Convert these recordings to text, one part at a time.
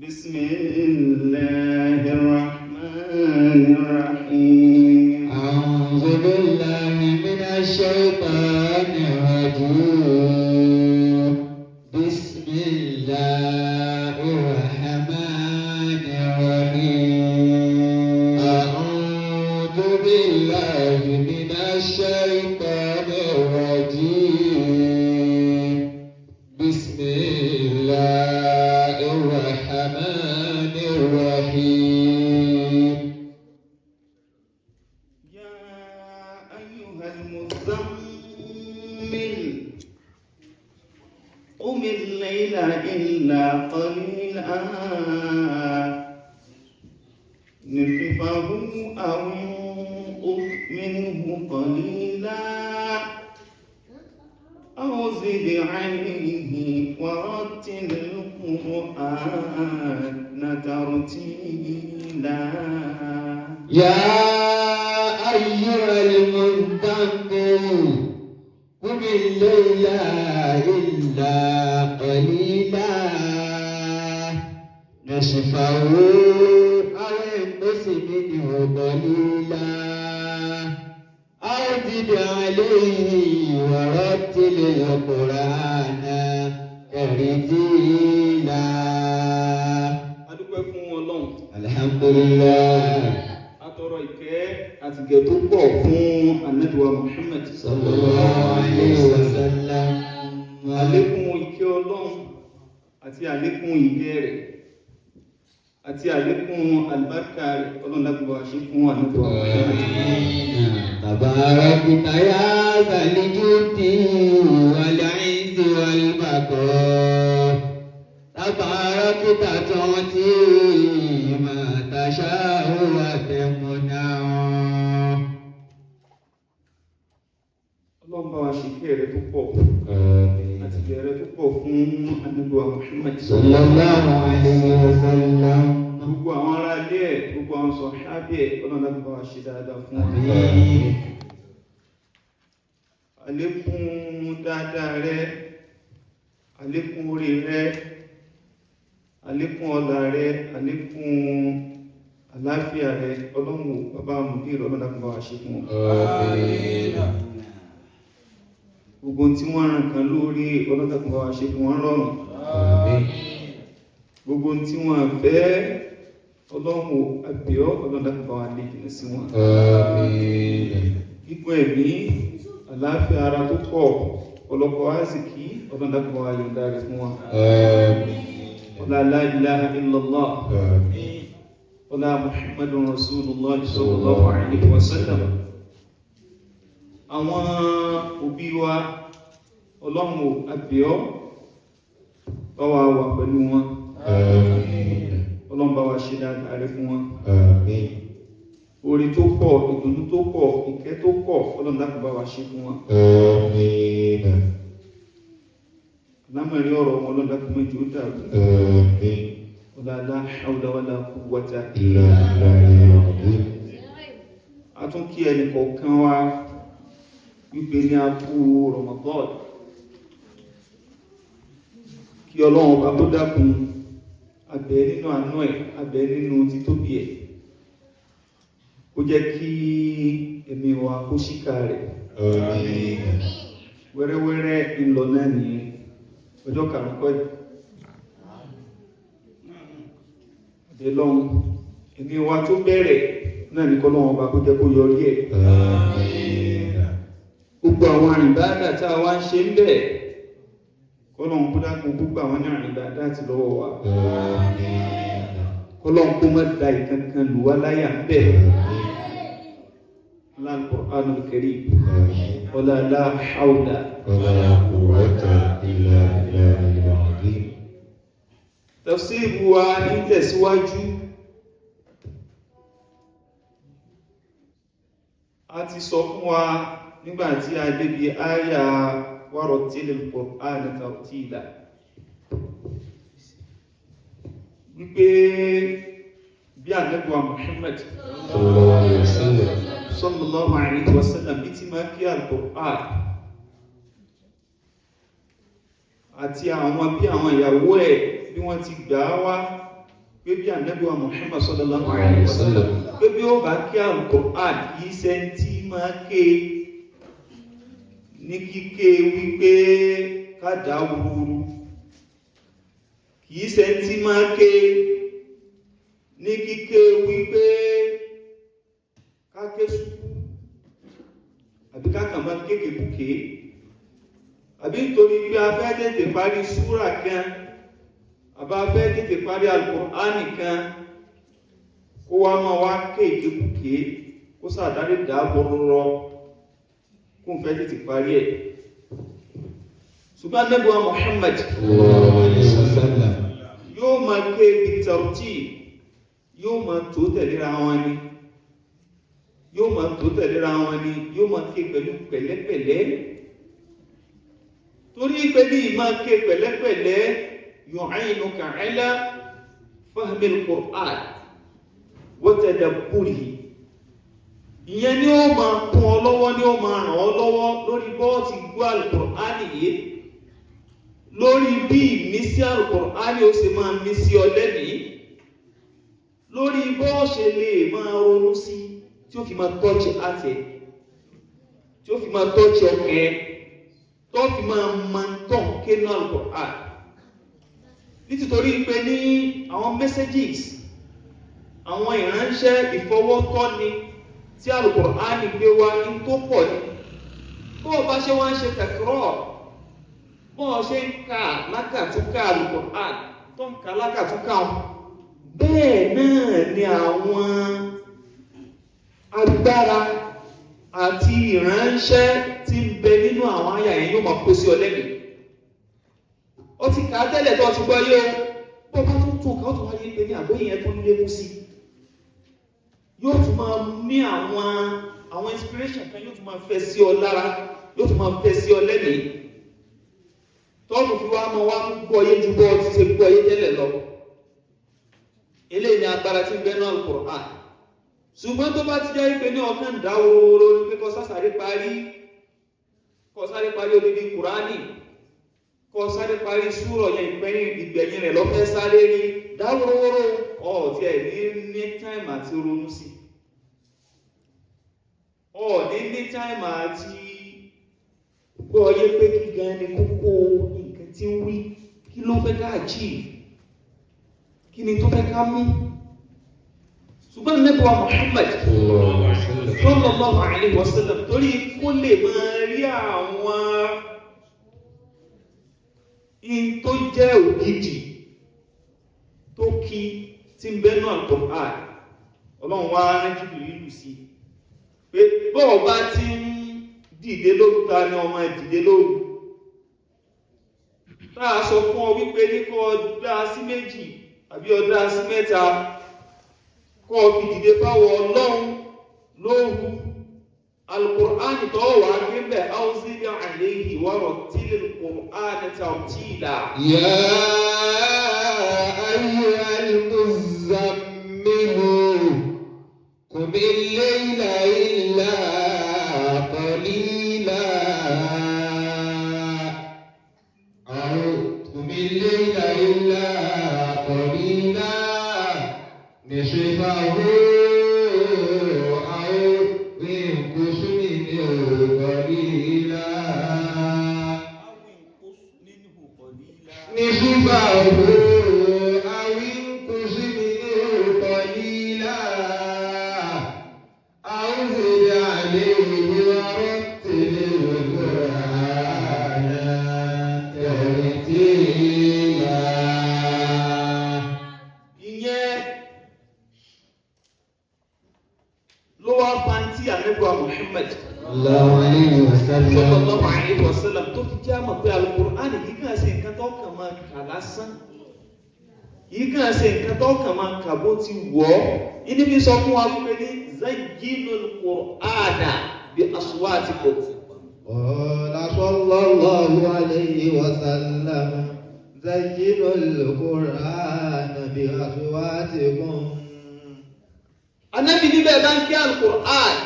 بسم الله الرحمن الرحيم أعوذ بالله من الشيطان الرجيم بسم الله الرحمن الرحيم أعوذ بالله من الشيطان الرجيم بسم الله الرحمن الرحيم يا أيها المزمل قم الليل إلا قليلا نصفه أو انقص منه قليلا أو زد عليه ورتل القرآن ترتيلا يا أيها المزمل قم الليل إلا قليلا نصفه أو انقص منه قليلا أو زد عليه ورتل القرآن ترتيلا. adúpẹ́ fún Ọlọ́run Alhamdulillah. atọrọ ìkẹ́ àti ìgẹ̀ tó pọ̀ fún Ànábì wa Muhammad Sallallahu alayhi wa sallam. àlékún ìkẹ́ Ọlọ́run àti àlékún ìgẹ̀ rẹ̀ àti àlékún àlùbáríkà rẹ̀ Ọlọ́run láti bá wa ṣe fún Ànábì wa Muhammad. Tabarakta ya zal judi wal izzi wal baqaa. Tabarakta tu'ti ma tasha'u wa tamna'u. Ọlọ́run bá wa ṣe ìkẹ́ rẹ̀ tó pọ̀ àti ìgẹ̀ rẹ̀ tó pọ̀ fún Ànábì wa Muhammad. Sallallahu alayhi wa sallam. Gbogbo àwọn ará ilé ẹ̀, gbogbo àwọn sọ̀hábí ẹ̀, Ọlọ́run láti bá wa ṣe dáadáa fún wọn. Àlékún dáadáa rẹ̀, àlékún orí rẹ̀, àlékún ọlá rẹ̀, àlékún àlàáfíà rẹ̀, Ọlọ́run bàbá mùdírì, Ọlọ́run láti bá wa ṣe fún wọn. Gbogbo tí wọ́n ràn kan lórí, Ọlọ́run láti bá wa ṣe fún wọn rọrùn. Gbogbo tí wọ́n fẹ́, Ọlọ́run àbíọ́, Ọlọ́run láti bá wa lè jìnà sí wọn. Gígùn ẹ̀mí, àlàáfíà ara tó pọ̀, ọ̀pọ̀lọpọ̀ àsìkí, Ọlọ́run láti bá wa yọ̀ǹda rẹ̀ fún wọn. Ọlá la ilaha illallah, ọlá Muhammadun Rasulullah sallallahu alaihi wa sallam. Àwọn òbí wa, Ọlọ́run àbíọ́, bá wa wà pẹ̀lú wọn. Ọlọ́run bá wa ṣe dáadáa rẹ̀ fún wọn. Orí tó pọ̀, ìdùnnú tó pọ̀, ìkẹ́ tó pọ̀, Ọlọ́run dákun bá wa ṣe fún wọn. Lámẹ̀rí ọ̀rọ̀ wọn, Ọlọ́run dákun méjì ó dàrú. Wala hawla wala quwwata illa billah. A tún kí ẹnì kọ̀ọ̀kan wa wípé ní a kú Ramadan. Kí Ọlọ́run ọba tó dákun abẹ́ nínú àánú ẹ̀, abẹ́ nínú títóbi ẹ̀, kó jẹ́ kí ẹ̀mí wa kó ṣíkà rẹ̀. Wẹ́rẹ́wẹ́rẹ́ ńlọ náà ní ọjọ́ karùn-ún ẹ̀dẹ̀ lọ́hun, ẹ̀mí wa tó bẹ̀rẹ̀ náà ní kọ́lọ́wọ́n ọba kó jẹ́ kó yọrí ẹ̀. Gbogbo àwọn àrìnbáàdà tá a wá ń ṣe ń bẹ̀, kọ́lọ́wọ́n kó dákun gbogbo àwọn ní àrìnbáàdà ti lọ́wọ́ wa. Kọ́lọ́wọ́n kó má da ìkankan lù wá láyà ń bẹ̀. Al-Qur'anul Karim. Wala la hawla wala quwwata illa billahil azim. Tafsir wa ní tẹ̀síwájú. A ti sọ fún wa nígbàtí a débi àyà warattilil Qur'ana tartila wípé bí Ànábì wa Muhammad sallallahu alaihi wasallam bí ti máa kí al-Qur'an àti àwọn bí àwọn ìyàwó ẹ̀ bí wọ́n ti gbà á wá pé bí Ànábì wa Muhammad sallallahu alaihi wasallam pé bí ó bá kí Al-Qur'an kìí ṣe tí máa ké ní kíké wípé ká dá wúrúwúrú, kìí ṣe tí máa ké ní kíké wípé ká ké sùkú àbí ká kàn máa kéèké bùké, àbí nítorí pé a fẹ́ tètè parí súrà kan àbá fẹ́ tètè parí Al-Qur'ani kan kó wá máa wá kéèké bùké kó sàdáre dáàbòrò kó fẹ́ tètè parí ẹ̀. ṣùgbọ́n Ànábì wa Muhammad yóò máa ké bitartib, yóò máa tó tẹ̀léra wọn ni, yóò máa tó tẹ̀léra wọn ni, yóò máa ké pẹ̀lú pẹ̀lẹ́pẹ̀lẹ́, torí pé ní ìmáa ké pẹ̀lẹ́pẹ̀lẹ́ yu'inuka ala fahmi al-Qur'an wa tadabburihi. ìyẹn ni ó máa kún ọ lọ́wọ́, ni ó máa ràn ọ́ lọ́wọ́ lórí bọ́ọ̀tì gbọ́ Al-Qur'ani yìí, lórí bí ìmísí Al-Qur'ani ó sì máa mí sí ọ lẹ́mìí, lórí bọ́ọ̀ ṣe lè máa ronú sí tí ó fi máa tọ́jú àtẹ, tí ó fi máa tọ́jú ọkẹ́, tó fi máa tán kénú Al-Qur'an. nítorí pé ní àwọn messages, àwọn ìránṣẹ́ ìfọwọ́tọ́ni tí Al-Qur'an gbé wá ní tó pọ̀ ní, bó bá ṣe wá ń ṣe tẹ̀kọ́rọ̀, bó ṣe ń ka lákàtúnkà Al-Qur'an tó ń ka lákàtúnkà bẹ́ẹ̀ náà ni àwọn agbára àti ìránṣẹ́ tí ń bẹ nínú àwọn àyà yẹn yóò máa kó sí ọ lẹ́mìí. ó ti kà á tẹ́lẹ̀ tó ti gbọ́ yé o, bó bá tún tún ká ó tún wáyé pé ní àgbóyè yẹn tó ń lékún sí, yóò tún máa ní àwọn inspiration kan yóò tún máa fẹ́ sí ọ lára, yóò tún máa fẹ́ sí ọ lẹ́mìí, tọ́ọ̀nù fi wá máa wá gbọ́ yé ju bọ́ ti ṣe gbọ́ yé tẹ́lẹ̀ lọ. eléyìí ni agbára tí ń bẹ náà Al-Qur'an. ṣùgbọ́n tó bá ti jẹ́ pé ní ọkàn dáwòrò ní pé kó sáré parí odidi Kùránì, kó sáré parí súrọ̀ yẹn ìgbẹ̀yìn rẹ̀ lọ́fẹ́ sáré ní dáwòrò ọ̀tí ẹ̀ ní táìmù àti ronú sí, ní táìmù àti gbọ́ yé pé kí gan ni kókó nǹkan tí ń wí, kí ló fẹ́ ká achieve, kí ni tó fẹ́ ká mú. ṣùgbọ́n Ànábì wa Muhammad sallallahu alaihi wasallam torí kó lè máa rí àwọn in tó jẹ́ ògidì tó kí tí ń bẹ náà Al-Qur'an, Ọlọ́run wá rán Jibrilu sí pé bọ́ọ̀ bá ti ń dìde lóru, ta ni ọmọ ìdìde lóru, táà sọ fún ọ wípé ní kọ́ dá sí méjì àbí ọdá sí mẹ́ta, kọ́ fi dìde báwọ̀ Ọlọ́run lóru. Al-Qur'an tó wà níbẹ̀ awzil alayhi wa rattilil Qur'ana tartila. Ya ayyuhal muzzammil qumil layla illa qalila aw qumil layla illa qalila nisfahu aw inqus minhu qalila nisfahu aw inqus minhu qalila aw zid alayhi wa rattilil Qur'ana tartila. ló wá fàntí Ànábì wa Muhammad sallallahu alaihi wasallam tó fi jẹ́ àmọ̀ pé Al-Qur'an yìí kàn ṣe nǹkan tó kàn máa kà lásán, yìí kàn ṣe nǹkan tó kàn máa kà bó ti wọ̀ ọ́. ìdí fi sọ fún wa wípé ní zayyinul Qur'ana bi aswatikum. qala sallallahu alaihi wasallam zayyinul Qur'ana bi aswatikum. Ànábì níbẹ̀ bá ń kí Al-Qur'an,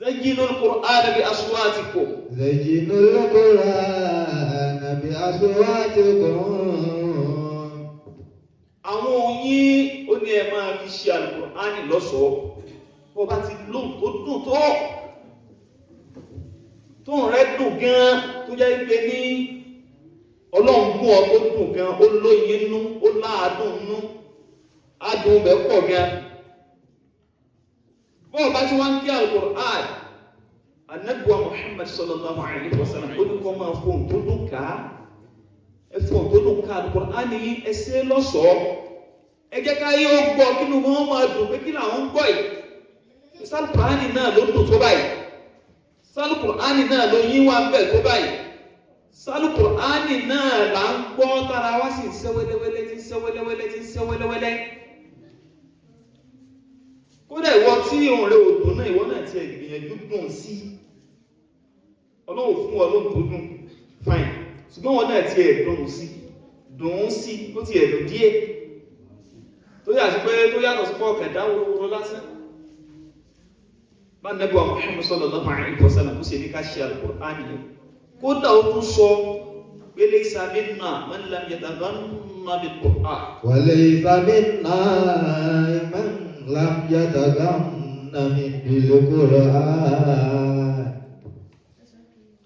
zayyinul Qur'ana bi aswatikum. zayyinul Qur'ana bi aswatikum. fi ṣe Al-Qur'ani lọ́ṣọ̀ọ́ bó bá ti lóhùn tó dùn tó ń rẹ́ dùn gan tó jẹ́ pé ní Ọlọ́run gún ọ tó dùn gan ó lóyin nú ó láàádùn nú adùn bẹ̀ pọ̀ gan bó bá ti wá ń kí Al-Qur'an Ànábì wa Muhammad sallallahu alaihi wasallam ó ní kọ́ máa fóun tó dùn ká ẹ̀fọ́n tó dùn ká Al-Qur'ani yìí ẹsẹ̀ lọ́ṣọ̀ọ́ ẹ jẹ́ ká yóò gbọ́ kí ni wọ́n máa dùn pé kí làwọn ń gbọ́ yìí Al-Qur'ani náà ló dùn tó báyìí Al-Qur'ani náà ló yín wá bẹ̀ tó báyìí Al-Qur'ani náà là ń gbọ́ tára wá sí ń ṣe wẹ́lẹ́wẹ́lẹ́ tí ń ṣe wẹ́lẹ́wẹ́lẹ́ tí ń ṣe wẹ́lẹ́wẹ́lẹ́ kódà ìwọ tí òun rẹ òdùn náà ìwọ náà ti gbìyànjú dùn sí Ọlọ́run fún ọ lóhùn tó dùn fine ṣùgbọ́n wọn náà ti dùn sí ó ti ẹ̀dùn díẹ̀ tó yà sí pé tó yàtọ̀ sí fọ́ọ̀kẹ̀ dáwòrò lásán bá Ànábì wa Muhammad sallallahu alaihi wasallam kó ṣe ní ká ṣe Al-Qur'ani yẹn kódà ó tún sọ pé laysa minna man lam yataghanna bil-Qur'an wa laysa minna man lam yataghanna bil-Qur'an.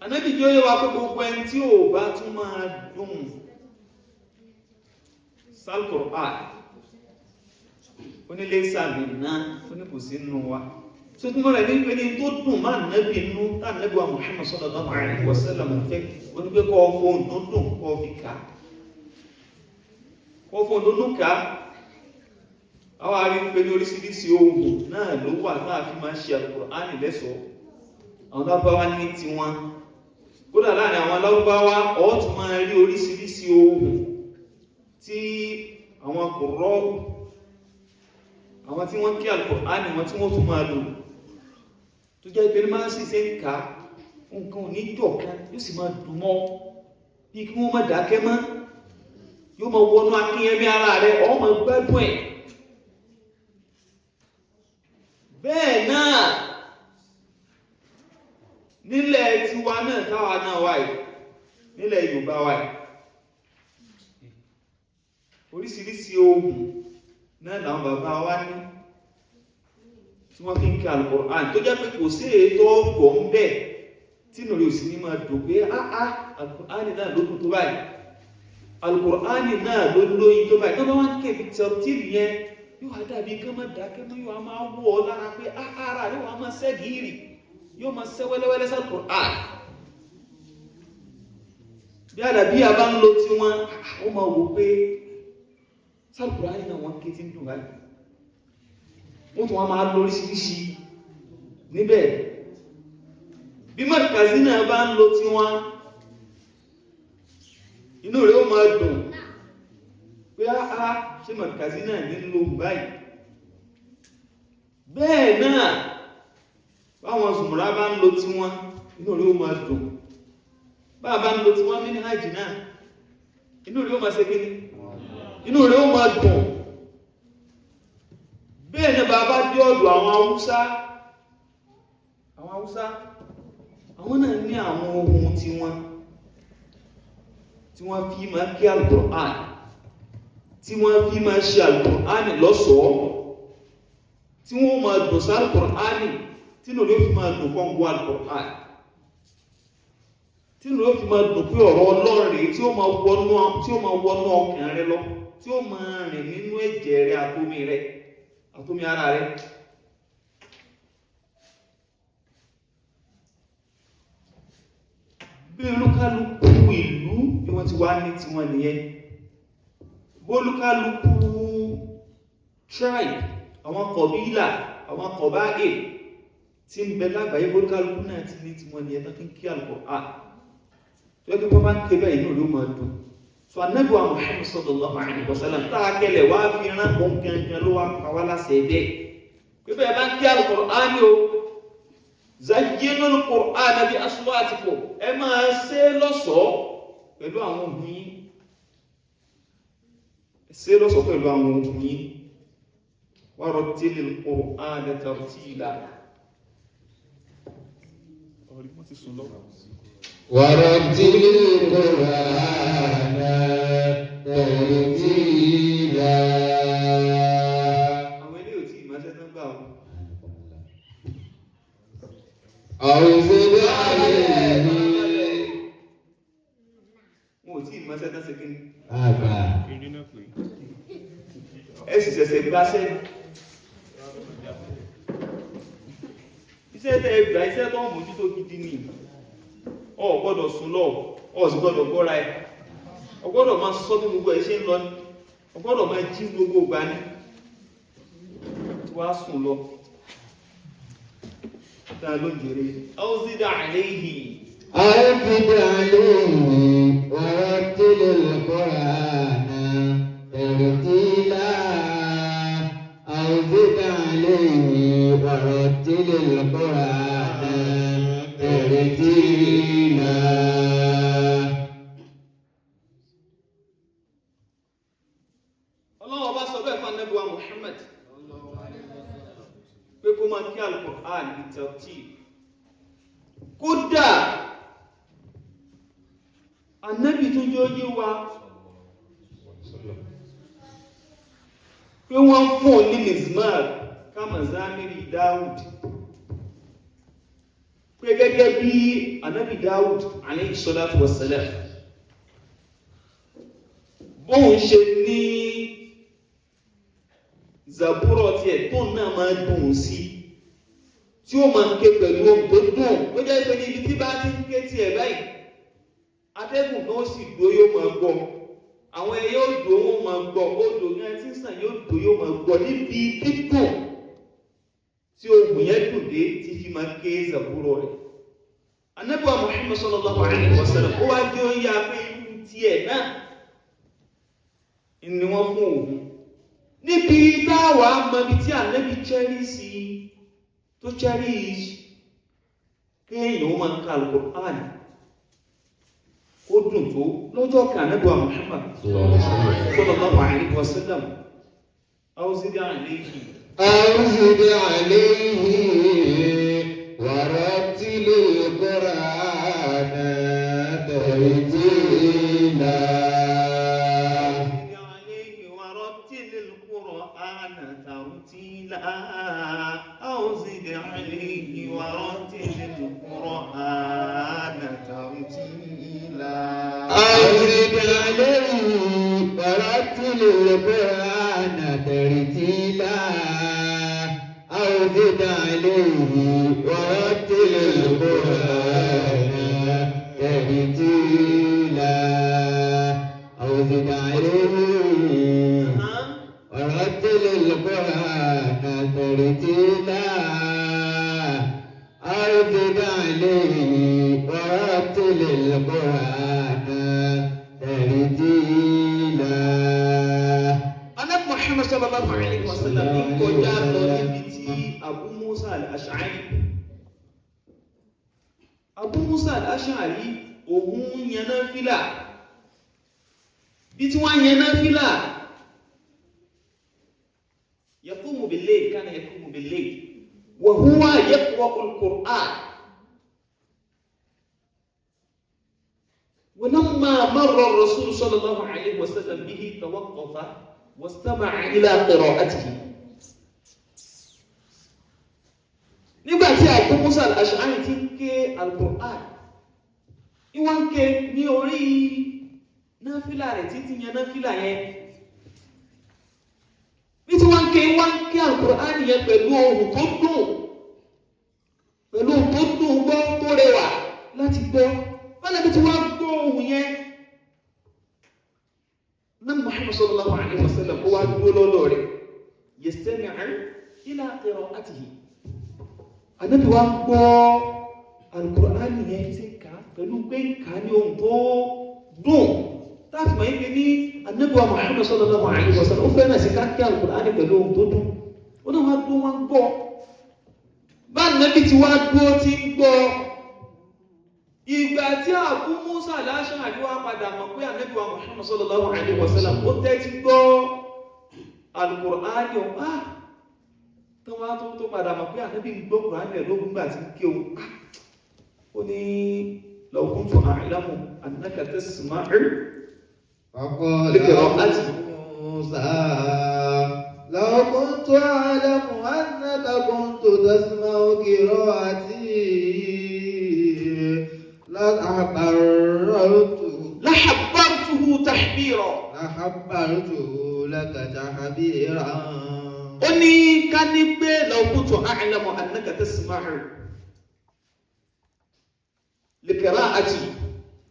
Ànábì jẹ́ yẹ wa pé gbogbo ẹni tí ò bá tún máa dùn Al-Qur'an ó ní laysa minna ó ní kò sí nínú wa tó tún mọ́ra ní pé ní tó dùn máa nẹ́bí inú tá nẹ́bí wa Muhammad sallallahu alaihi wasallam fẹ́ ó ní pé kọ́ fóun tó dùn kọ́ fi ká kọ́ fóun tó dùn ká àwọn arí pé ní oríṣiríṣi ohun náà ló wà náà fi máa ṣe Al-Qur'ani lẹ́ṣọ̀ọ́ àwọn Lárúbáwá ní tiwọn kódà láàrin àwọn Lárúbáwá ó tún máa rí oríṣiríṣi ohun tí àwọn kòrọ́ọ̀rù àwọn tí wọ́n kí Al-Qur'ani wọn tí wọ́n tún máa lò tó jẹ́ ìpínlẹ̀ máa sì ṣe ń ká nǹkan ò ní jọ̀kan yóò sì máa dùn mọ́ bí kí wọ́n má dákẹ́ mọ́ yóò máa wọnú akínyẹmí ara rẹ̀ ó máa gbádùn ẹ̀ bẹ́ẹ̀ náà nílẹ̀ tiwa náà táwa náà wáyé nílẹ̀ Yorùbá wáyé oríṣiríṣi ohun náà làwọn bàbá wa ní tí wọ́n fi ń kí Al-Qur'an tó jẹ́ pé kò sí ètò ọgbọ̀ ń bẹ̀ tí nù rí òsì ní máa dùn pé Al-Qur'ani náà ló dùn tó báyìí Al-Qur'ani náà ló lóyin tó báyìí tó bá wọ́n kébì tẹ̀rọ̀tìrì yẹn yóò wá dàbí kán máa dákẹ́ mọ́ yóò máa wọ̀ ọ́ lára pé ara rẹ̀ wọ́n máa ṣẹ́ gírì yóò máa ṣẹ́ wẹ́lẹ́wẹ́lẹ́ sí Al-Qur'an bí àdàbí àbá ń lo tí wọ́n máa wò pé Al-Qur'ani náà wọ́n ké tí ń dùn báyìí wọ́n tún wọ́n máa lọ oríṣiríṣi níbẹ̀ bí Markazi náà bá ń lo tí wọ́n inú rẹ̀ ó máa dùn pé ṣé Markazi náà ní lò báyìí bẹ́ẹ̀ náà báwọn Zumra bá ń lo tí wọ́n inú rẹ̀ ó máa dùn bá bá ń lo tí wọ́n ní hajj náà inú rẹ̀ ó máa ṣe kí ni inú rẹ̀ ó máa dùn bẹ́ẹ̀ ni bàbá dé ọ̀dọ̀ àwọn Haúsá àwọn náà ní àwọn ohun tí wọ́n fi máa kí Al-Qur'an tí wọ́n fi máa ṣe Al-Qur'an lọ́ṣọ̀ọ́ tí wọ́n máa dùn sí Al-Qur'an tí nù ló fi máa dùn kọ́ gbọ́ Al-Qur'an tí nù ló fi máa dùn pé ọ̀rọ̀ Ọlọ́run rèé tí ó máa wọnú ọkàn rẹ lọ tí ó máa rìn nínú ẹ̀jẹ̀ rẹ àtomi ara rẹ bí olúkálùkù ìlú bí wọ́n ti wá ní tiwọn nìyẹn bólúkálùkù tribe àwọn kọ̀bílà àwọn kọ̀báè tí ń bẹ lágbàáyé bólúkálùkù náà ti ní tiwọn nìyẹn tó fi ń kí Al-Qur'an tó yẹ kí wọ́n bá ń ké bẹ́ẹ̀ inú ló máa dùn so Ànábì wa Muhammad sallallahu alaihi wasallam táa kẹlẹ̀ wá fi rán pọ̀ gangan ló wá pa wá láṣẹ ẹ̀dẹ́ pípẹ́ bá ń kí Al-Qur'an o zayyinul Qur'ana bi aswatikum ẹ máa ṣe lọ́ṣọ̀ọ́ pẹ̀lú àwọn ohùn yín ṣe lọ́ṣọ̀ọ́ pẹ̀lú àwọn ohùn yín warattilil Qur'ana tartila ọ̀rí wọ́n ti sùn lọ́wọ́ warattilil Qur'ana tartila. kásẹ̀ kí ni àgbà. ẹ sì ṣẹ̀ṣẹ̀ gbáṣẹ́ iṣẹ́ tẹ́ ẹgbà iṣẹ́ tó ń mójútó gidi ni ọ gbọ́dọ̀ sùn lọ ọ sì gbọ́dọ̀ gbọ́ra ẹ ọ gbọ́dọ̀ máa sọ bí gbogbo ẹ ṣe ń lọ ní ọ gbọ́dọ̀ máa jí gbogbo ìgbà ní wàá sùn lọ tá ló ń jèrè ọ̀zídà àléhì أوفد عليه ورتل القرآن ترتيلا أوفد عليه ورتل القرآن ترتيلا. ọlọ́wọ́ bá sọ bẹ́ẹ̀ fún Ànábì wa Muhammad pé kó máa kí al-Qur'an bi-tartil kódà Ànábì tó jẹ́ oyé wa pé wọ́n fún ní mizmar kama zamiri Dáúd pé gẹ́gẹ́ bí Ànábì Dáúd alayhi salatu wassalam bóun ṣe ní Zabúrọ̀ tí ẹ̀ tó náà máa dùn sí tí ó máa ń ké pẹ̀lú ohun tó dùn ó jẹ́ pé níbi tí bá ti ń ké tí ẹ̀ báyìí atẹ́gùn náà sì dó yóò máa gbọ́ àwọn ẹyẹ òdò wọn máa gbọ́ odò ní ẹtí sàn yóò dó yóò máa gbọ́ níbi dídùn tí ohun yẹn dùn dé ti fi máa ké Zabúrọ̀ rẹ̀. Ànábì wa Muhammad sallallahu alaihi wasallam ó wá jẹ́ oyè apẹ́ irú tiẹ̀ náà ni wọ́n fún òun níbi táwa mọ ibi tí Ànábì chẹ́rìsì tó chẹ́rìsì kéèyàn ó máa ka al-Qur'an ó dùn tó lọ́jọ́ kan Ànábì wa Muhammad sallallahu alaihi wasallam awzid alayhi أوزد عليه ورتل القرآن ترتيلا. أوزد عليه ورتل القرآن ترتيلا. أوزد عليه ورتل القرآن ترتيلا. أوزد عليه ورتل القرآن ترتيلا. أوزد عليه ورتل القرآن ترتيلا. أوزد عليه ورتل القرآن ترتيلا. Ànábì Muhammad sallallahu alaihi wasallam ní kọjá lọ níbi tí Abu Musa al-Ash'ari. Abu Musa al-Ash'ari òun yẹn náfílà bí tí wọ́n yẹn náfílà yaqumu bil-layl kana yaqumu bil-layl wa huwa yaqra'u al-Qur'an. ولما مر الرسول صلى الله عليه وسلم به توقف واستمع إلى قراءته. nígbà tí Abu Musa al-Ash'ari tí ń ké al-Qur'an ìwọ́n ké ní orí náfílà rẹ̀ títí yẹn náfílà yẹn bí tí wọ́n ké al-Qur'an yẹn pẹ̀lú ohùn tó dùn gbọ́ tó rẹwà láti gbọ́ wọ́n lẹ́bi tí wọ́n gbọ́ ohùn yẹn náà Muhammad sallallahu alaihi wasallam ó wá dúró lọ́dọ̀ rẹ̀ yastami'u ila qira'atihi. Ànábì wa gbọ́ al-Qur'an yẹn tí ká pẹ̀lú pé ká ní ohun tó dùn táàfì máa ń gbé ní Ànábì wa Muhammad sallallahu alaihi wasallam ó fẹ́ràn sí ká kí al-Qur'an pẹ̀lú ohun tó dùn ó náà wá dúró wọn gbọ́ bá Ànábì tí wá dúró tí ń gbọ́ ìgbà tí Abu Musa al-Ash'ari wá padà mọ̀ pé Ànábì wa Muhammad sallallahu alaihi wasallam ó tẹ́tí gbọ́ al-Qur'an tó wá tó padà mọ̀ pé Ànábì gbọ́ Qur'an rẹ̀ lógún gbà tí kí ó ní law kuntu a'lamu annaka tasma'u فقال موسى لو كنت أعلم أنك كنت تسمع قراءتي لحبرته لحبرته لك تحبيرا. ó ní ká ní pé لو كنت أعلم أنك تسمع لقراءتي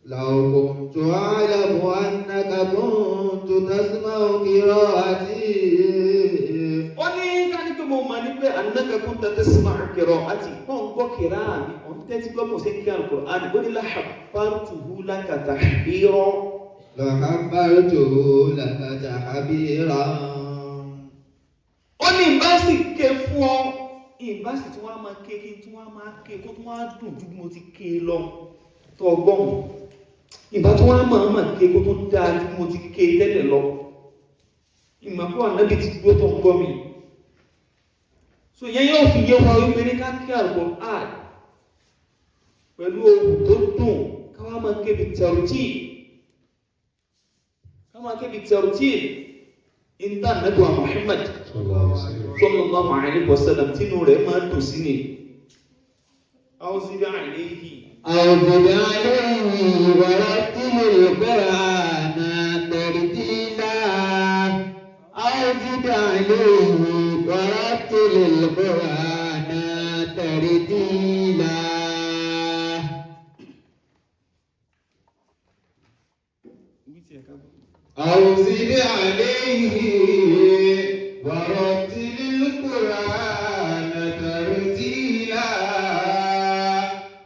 لو كنت أعلم أنك كنت تسمع قراءتي. ó ní ká ní pé mo mọ̀ ní pé أنك كنت تسمع قراءتي kọ́ ń gbọ́ kìrá mi ọ̀n tẹ́tí gbọ́ mo ṣe kí al-Qur'an ó ní لحبرته لك تحبيرا. لحبرته لك تحبيرا. ó ní ìbá sì ké fún ọ ìbá sì tí wọ́n á máa ké kí tí wọ́n á máa ké kó tí wọ́n á dùn ju bí mo ti ké lọ tó ọgbọ́n ìbá tí wọ́n á máa ké kó tó dáa ju bí mo ti ké tẹ́lẹ̀ lọ ìmọ̀ pé Ànábì ti dúró tó ń gbọ́ mi. so yẹn yóò fi yé wa wípé ní ká kí Al-Qur'an pẹ̀lú ohùn tó dùn káwá máa ké bi tartil ká máa ké bi tartil ìta Ànábì wa Muhammad sallallahu alaihi wasallam tínú rẹ̀ máa dùn sí ni. أوزد عليه ورتل القرآن ترتيلا. أوزد عليه ورتل القرآن ترتيلا. أوزد عليه ورتل القرآن ترتيلا.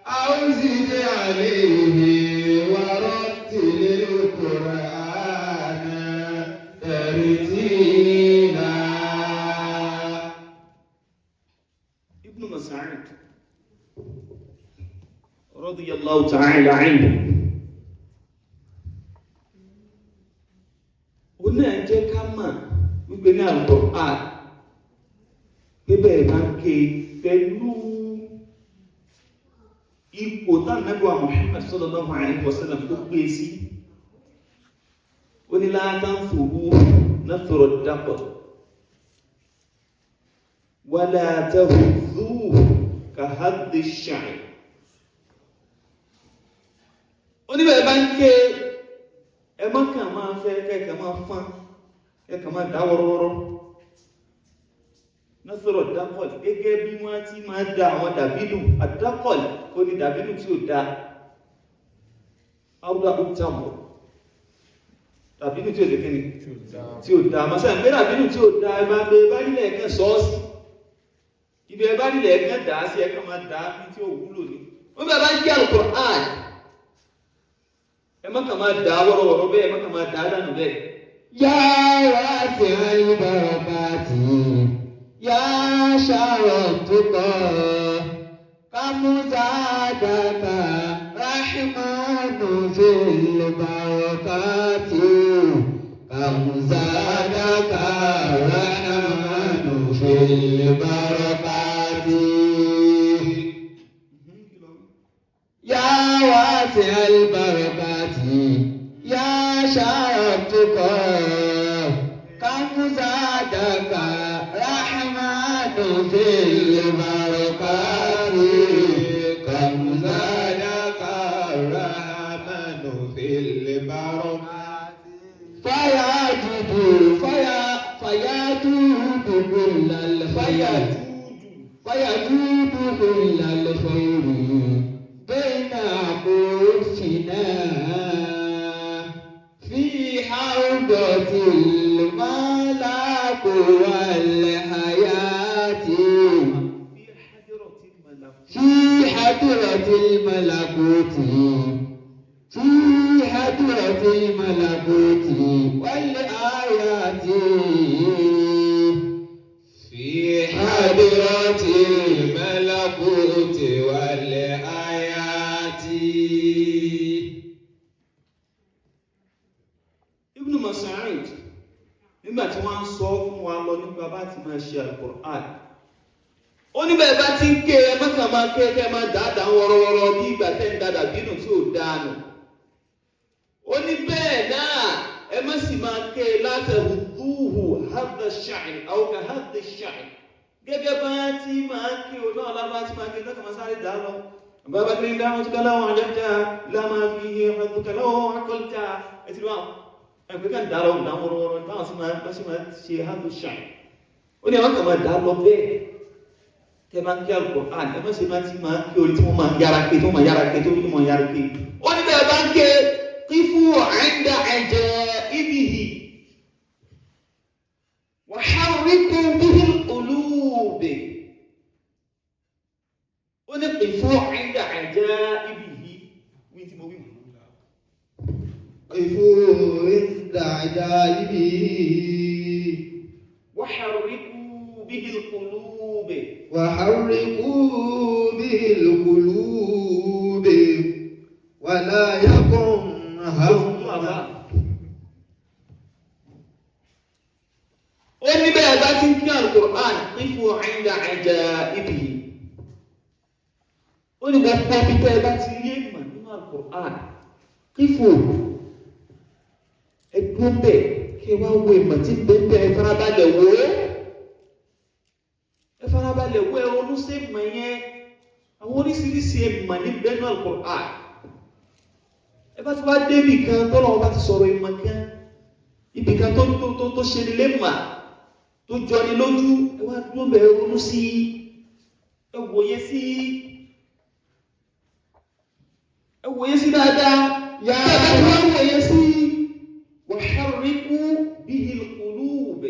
أوزد عليه ورتل القرآن ترتيلا. ابن مسعود رضي الله تعالى عنه ó náà jẹ́ ká mọ̀ wípé ní Al-Qur'an bíbẹ̀ bá ń ké pẹ̀lú ipò táwọn Ànábì wa Muhammad sallallahu alaihi wasallam tó gbé sí. ó ní la tanfuhu nathra ad-daql wa la tahudhuhu ka haddi ash-sha'r. ó ní bẹ́ẹ̀ bá ń ké ẹ má kàn máa fẹ́ kẹ́kẹ́ máa fán kẹ́kẹ́ máa dá wọ́rọ́wọ́rọ́. Nathra ad-daql gẹ́gẹ́ bí wọ́n ti máa da àwọn dàbídù ad-daql ó ní dàbídù tí ó da áwùdá ó tàbọ̀ dàbídù tí ó dẹ̀kẹ́ ni tí ó da àmásá ìgbé dàbídù tí ó da ẹ máa gbé bá nílẹ̀ ẹ̀kẹ́ sọ́ọ̀sì ibi ẹ bá nílẹ̀ ẹ̀kẹ́ dà á sí ẹ̀kẹ́ máa dà á bí tí ó wúlò ní. wọ́n bẹ̀ bá jẹ́ Al-Qur'an ẹ má kàn máa dà á wọ́rọ́wọ́rọ́ bẹ́ẹ̀ ẹ má kàn máa dà á dànù bẹ́ẹ̀. يا واسع البركات يا شر التقى كم زادك رحمن في البركات. كم زادك رحمن في البركات. يا واسع البركات يا شر التقى كم زادك رحمن في البركات. كم زادك رحمن في البركات. فيجود كل الخير فيجود كل الخير بين عقوفنا في حوضة الملك والحياة. في حضرة الملكوت في حضرة الملكوت والآيات. في حضرة الملكوت والآيات. Ibn Mas'ud nígbà tí wọ́n ń sọ fún wa lọ nípa bá ti máa ṣe Al-Qur'an ó ní bẹ́ẹ̀ bá ti ń ké ẹ mọ́kàn máa ké ẹ máa dáadáa wọ́rọ́wọ́rọ́ bí ìgbà tẹ́ ń dáadáa bínú tí ò dáanu. ó ní bẹ́ẹ̀ náà ẹ má sì máa ké látahudhuhu hadha ash-sha'r aw ka hadha ash-sha'r gẹ́gẹ́ bá ti máa ké o náà lábá ti máa ké tọ́ka máa sáré dá lọ. bàbá kiri dáhùn tí kálá wọn àjẹjá lámà fi hẹ ọdún kálá wọn àkọlùtà ẹtì wọn. ẹgbẹ́ kan dá lọ dáwọ́rọ́wọ́rọ́ táwọn sí máa ṣe hàndù ṣàn ó ní àwọn kan máa dá lọ bẹ́ẹ̀ tẹ́ máa ń kí Al-Qur'an ẹgbẹ́ sí máa ti máa ń kí orí tí wọ́n máa yára ké tó máa yára ké tó máa yára ké ó ní bẹ́ẹ̀ bá ń ké qifu 'inda 'ajaibihi wa harriku bihi al-qulub ó ní qifu 'inda 'ajaibihi wí tí mo wí qifu 'inda 'ajaibihi وحركوا به القلوب وحركوا به القلوب ولا يكن هوى ó ní bẹ́ẹ̀ bá ti ń kí Al-Qur'an qifu 'inda 'ajaibihi ó ní gbogbo bí bẹ́ẹ̀ bá ti rí èèmọ̀ nínú Al-Qur'an qifu ẹgbẹ́ bẹ́ẹ̀ kí wá wo ìmọ̀ tí bẹ́ẹ̀ ẹ farabalẹ̀ wò ó ẹ farabalẹ̀ wò ẹ ronú sí ìmọ̀ yẹn àwọn oríṣiríṣi ìmọ̀ ní bẹ́ẹ̀ náà Al-Qur'an ẹ bá ti wá débì kan tó lọ́wọ́ bá ti sọ̀rọ̀ ìmọ̀ kan ibì kan tó ṣe nílé mà tó jọ ní lójú ẹ wá dúró bẹ́ẹ̀ ronú sí ẹ wòye sí dáadáa yàrá ẹ wá wòye sí. وحركوا به القلوب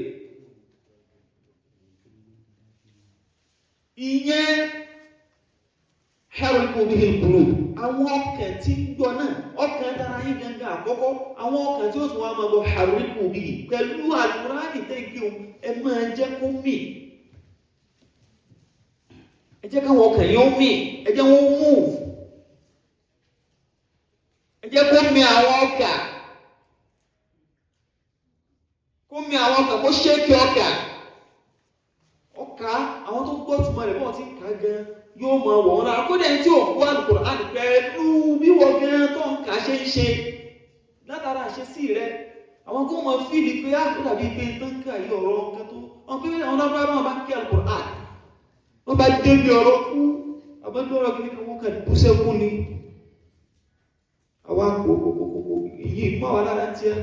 ìyẹn حركوا به القلوب àwọn ọkàn tí ń gbọ́ náà ọkàn dára yín gangan àkọ́kọ́ àwọn ọkàn tí ó tún wá máa bọ̀ حركوا به pẹ̀lú Al-Qur'ani tẹ́ǹkì ẹ máa jẹ́ kó mì ẹ jẹ́ káwọn ọkàn yóò mì ẹ jẹ́ wọ́n move ẹ jẹ́ kó mì àwọn ọkàn kó mi àwọn ọkà kó ṣéèkì ọkà àwọn tó gbọ́ túmọ̀ rẹ̀ bọ́ọ̀ tí ń kà gan yóò mọ wọ̀ wọn lára kódà tí ò gbọ́ Al-Qur'an pẹ̀lú bí wọ́n gan tó ń kà ṣe ń ṣe látara àṣesí rẹ̀ àwọn kó mọ fíìlì pé á kó dàbí pé tó ń kà yí ọ̀rọ̀ nǹkan tó wọn pé àwọn lábúrò máa bá kí Al-Qur'an wọn bá débi ọ̀rọ̀ kú àbẹ́bí ọ̀rọ̀ kìíní kan wọ́n kà bú sẹ́kù ni àwọn àkókò yìí mọ́ wa lára tiẹ̀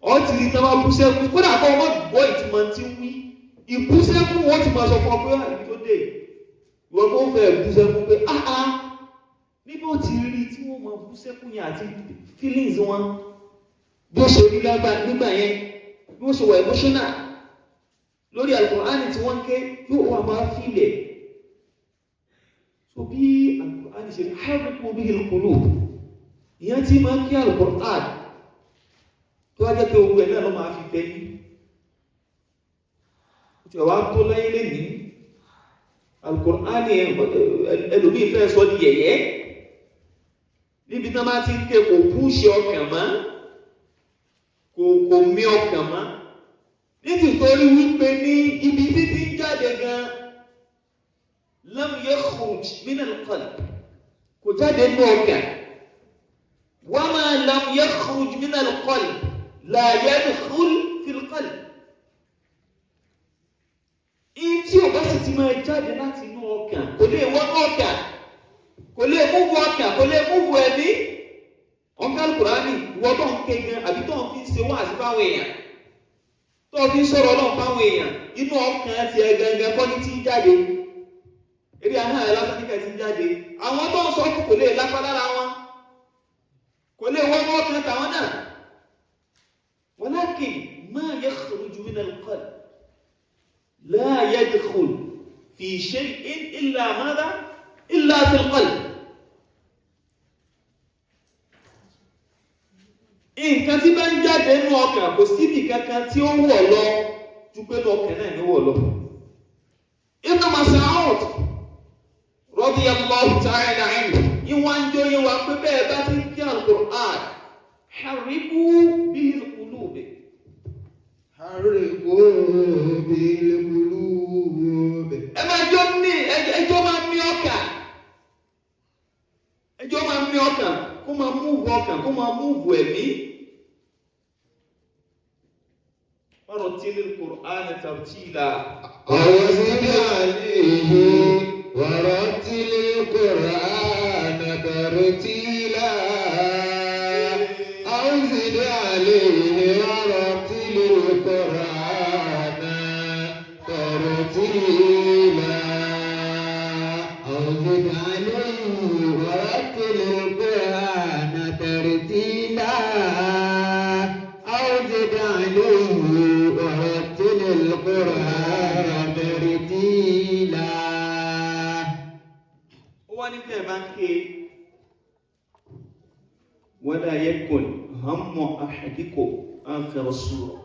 ọtí ní tán máa bú sẹ́kù kódà kọ́ ọmọ gbọ́ ìtumọ̀ tí ń wí ìbú sẹ́kù wọ́n ti máa sọ fún ọ pé àìbí tó dé ìwọ̀n tó fẹ́ bú sẹ́kù pé níbi ó ti rí tí wọ́n máa bú sẹ́kù yẹn àti feelings wọn bí ó ṣe rí nígbà yẹn bí ó ṣe wà emotional lórí Al-Qur'ani tí wọ́n ń ké yóò wà máa fílẹ̀ so bí Al-Qur'ani ṣe harriku bihi al-qulub ìyẹn tí máa ń kí Al-Qur'ani tó wá jẹ́ pé ogun ẹ̀ náà ló máa fi fẹ́ yí tí ọwá tó láyé lè ní Al-Qur'ani ẹlòmí ìfẹ́ sọ di yẹ̀yẹ́ níbi tán bá ti ń ké kò púṣe ọkàn mọ́ kò mí ọkàn mọ́ nítorí wípé ní ibi títí ń jáde gan lam yakhruj min al-qalb kò jáde ní ọkàn wa ma lam yakhruj min al-qalb لا يدخل في القلب in tí o bá sì ti máa jáde láti inú ọkàn kò lè wọ́n ọkàn kò lè múfù ọkàn kò lè múfù ẹ̀mí ọkàn Al-Qur'ani ìwọ tó ń ké gan àbí tó ń fi ṣe wáàsí fáwọn èèyàn tó ń fi sọ̀rọ̀ náà fáwọn èèyàn inú ọkàn ti ẹ̀ gangan kọ́ ní tí ń jáde eré ahọ́n ẹ̀ lásán níkà tí ń jáde àwọn tó ń sọ fún kò lè lápá lára wọn kò lè wọ́n ọkàn tàwọn náà. ولكن ما يخرج من القلب لا يدخل في شيء إلا ماذا؟ إلا في القلب. nǹkan tí bá ń jáde nínú ọkàn kò síbi kankan tí ó wọ̀ lọ ju pé ní ọkàn náà ní wọ̀ lọ. Ibn Mas'ud radiyallahu ta'ala anhu ìwọ̀n ń jóyè wa pé bẹ́ẹ̀ bá ti ń kí Al-Qur'an حركوا به القلوب حركوا به القلوب ẹ máa jọ ní ẹjọ́ máa mí ọkàn kó máa múùvù ọkàn kó máa múùvù ẹ̀mí ورتل القرآن ترتيلا وزد عليه ورتل القرآن ترتيلا زد عليه ورتل القرآن ترتيلا أو زد عليه ورتل القرآن ترتيلا أو زد عليه ورتل القرآن ترتيلا. wọ́n ní tẹ́ bá ń ké wala yakun hammu ahadikum akhir sura.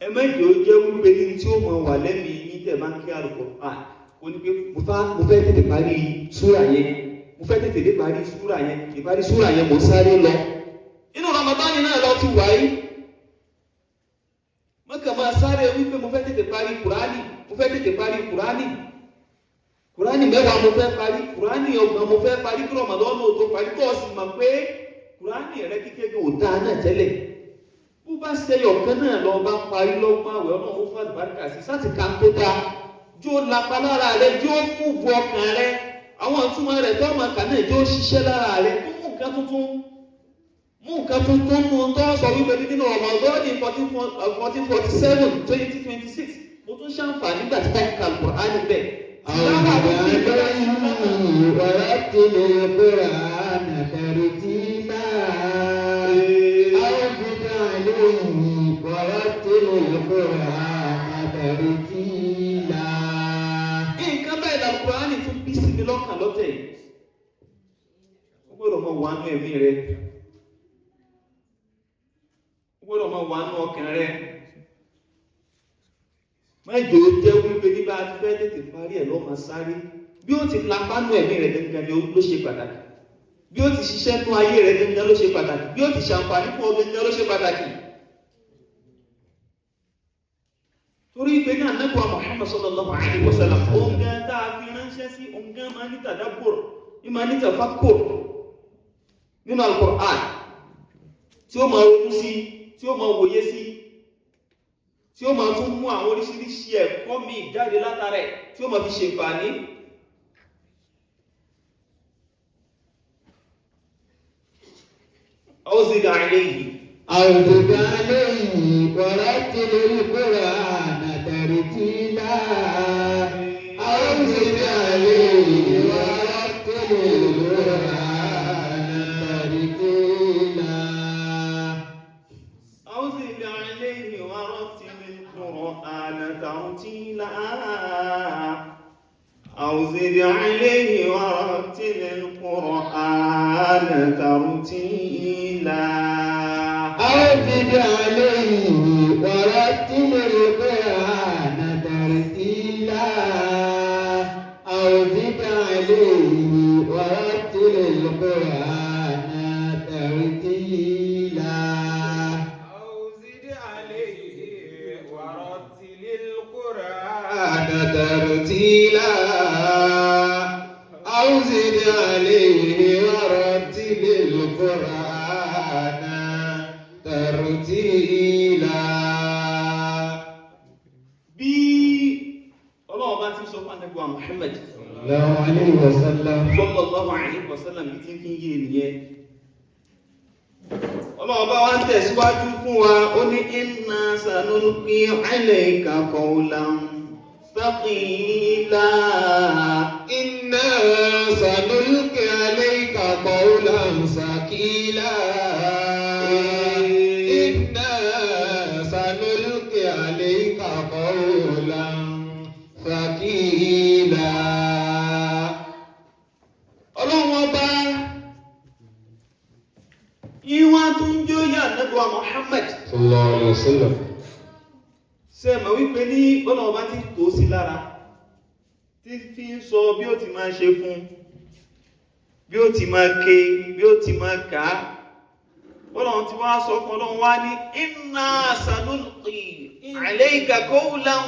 Ẹ mẹ́jọ jẹ́ wípé ní tí ó mọ̀ wà lẹ́mí ní tẹ́ bá ń ké Al-Qur'an ó ní pé mo fẹ́ tètè parí súrà yẹn, mo fẹ́ tètè dé parí súrà yẹn, ìparí súrà yẹn mo sáré lọ. Inú Ramadan náà lọ ti wáyé mọ́kà máa sáré wípé mo fẹ́ tètè parí Kùránì, mo fẹ́ tètè parí Kùránì mẹ́wàá mo fẹ́ parí, Kùránì ọgbọ̀n mo fẹ́ parí kí Ramadan náà tó parí kọ́ sí mọ̀ pé Kùránì rẹ kíkéde ò dáa náà tẹ́lẹ̀. Bó bá ṣe ọ̀kan náà lọ bá parí lọ́gbọ́n àwẹ̀ ọ̀nà ó fà lùbáríkà sí sáti ká tó dáa jó lapa lára rẹ jó mú bu ọkàn rẹ àwọn ìtumọ̀ rẹ tó máa kà náà jó ṣiṣẹ́ lára rẹ tó mú nǹkan tuntun mú tó sọ wípé nínú Ramadan ní 1447 2026 mo tún ṣàǹfààní nígbà tí káyọ̀ kà Kùránì bẹ́ẹ̀. ورتل القرآن ترتيلا أو زد عليه ورتل القرآن ترتيلا. Nǹkan bẹ́ẹ̀ la Kùránì tún bí sí mi lọ́kàn lọ́tẹ̀ yìí. Ó gbọ́dọ̀ mọ wà nú ẹ̀mí rẹ. Ó gbọ́dọ̀ mọ wà nú ọkàn rẹ. Mẹ́jọ jẹ́ wípé nígbà tí fẹ́ tètè parí ẹ̀ lọ́mọ sáré bí ó ti lapá nú ẹ̀mí rẹ̀ gẹ́gẹ́ ni ló ṣe pàtàkì, bí ó ti ṣiṣẹ́ nú ayé rẹ̀ gẹ́gẹ́ ló ṣe pàtàkì, bí ó ti ṣàǹfààní fún ọ gẹ́gẹ́ ló ṣe pàtàkì. Torí pé ní Ànábì Muhammad sallallahu alaihi wasallam òǹgá tá a fi ránṣẹ́ sí òǹgá máa ní tadabbur ní máa ní tafakkur nínú Al-Qur'an tí ó máa ronú sí, tí ó máa wòye sí, tí ó máa tún mú àwọn oríṣiríṣi ẹ̀kọ́ míì jáde látara ẹ̀ tí ó máa fi ṣèǹfààní. أو زد عليه ورتل القرآن ترتيلا أو زد عليه ورتل القرآن ترتيلا أو زد عليه ورتل القرآن ترتيلا أو زد عليه ورتل القرآن ترتيلا أو زد عليه ورتل القرآن ترتيلا أو زد عليه ورتل القرآن ترتيلا أو زد عليه ورتل القرآن ترتيلا أو زد عليه ورتل القرآن ترتيلا. bí Ọlọ́run bá ti sọ fún Ànábì Muhammad sallallahu alaihi wasallam bí tí ń fi yé nìyẹn. Ọlọ́run bá wá ń tẹ̀síwájú fún wa ó ní inna sanulqi alayka qawlan thaqila. إنا سنلقي عليك قولا ثقيلا إنا سنلقي عليك قولا ثقيلا. Ọlọ́run ọba ìwà tún jóyà Ànábì Muhammad sallallahu alaihi wasallam. ṣe mọ̀ wípé ní Ọlọ́run ọba ti tó sí lára tí fi ń sọ bí ó ti máa ṣe fún, bí ó ti máa ké, bí ó ti máa kà á. Ọlọ́run ti wá sọ fún Ọlọ́run wá ní inna sanulqi alayka qawlan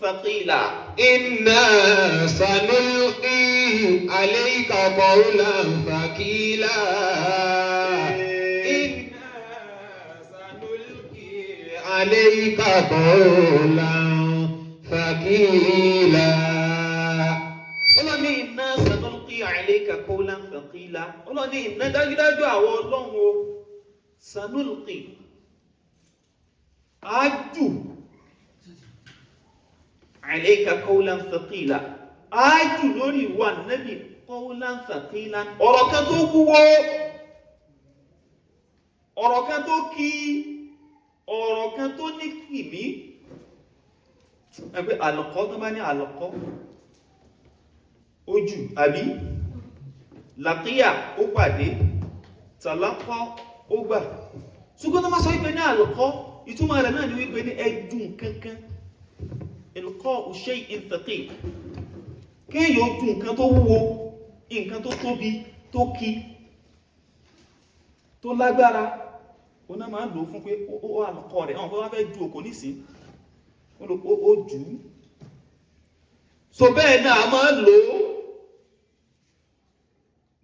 thaqila. إنا سنلقي عليك قولا ثقيلا إنا سنلقي عليك قولا ثقيلا. Ọlọ́run ní inna sanulqi alayka qawlan thaqila. Ọlọ́run ní iná dájúdájú àwọn Ọlọ́run o sanulqi ájù alayka qawlan thaqila, ájù lórí ìwà Nábì qawlan thaqila, ọ̀rọ̀ kan tó wúwo, ọ̀rọ̀ kan tó kí, ọ̀rọ̀ kan tó ní kìmí. Ẹgbẹ́ àlọ́kọ́ tó bá ní àlọ́kọ́ ojú àbí làkíyà ó pàdé, tàlákọ́ ó gbà. Ṣùgbọ́n tó máa sọ wípé ní àlọ́kọ́, ìtumọ̀ rẹ̀ náà ni wípé ní ẹdùn kankan, ilqa'u shay'in thaqil, kéèyàn ó dùn nǹkan tó wúwo, nǹkan tó tóbi, tó kí, tó lágbára, ó náà máa lò fún pé ó àlọ́kọ́ rẹ̀, àwọn tó wá fẹ́ ju òkò nísìn ó jù ú. So bẹ́ẹ̀ náà a máa lò ó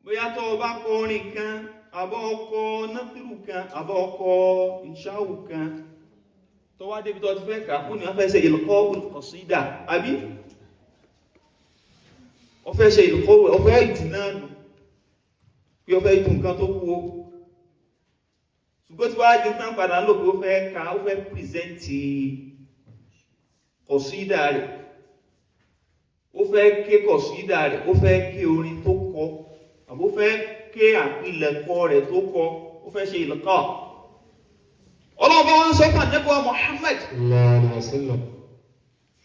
bóyá tó o bá kọ orin kan, àbọ̀ ọkọ̀ náfírù kan, àbọ̀ ọkọ̀ ìṣáwù kan, tó wá débi tó ti fẹ́ kà ó ní wọ́n fẹ́ ṣe ilqa'ul qasida, àbí ó fẹ́ ṣe ilqa'u, ó fẹ́ jù náà nù pé ó fẹ́ jù nǹkan tó wúwo. Ṣùgbọ́n tí wàá di tán padà lò pé ó fẹ́ ka, ó fẹ́ pìrìsẹ́ǹtì kọ̀sídà rẹ̀, ó fẹ́ ké kọ̀sídà rẹ̀, ó fẹ́ ké orin tó kọ, àbó fẹ́ ké àpilẹ̀kọ rẹ̀ tó kọ, ó fẹ́ ṣe ilqa. Ọlọ́ọ̀bá wọn sọ fún Ànábì wa Muhammad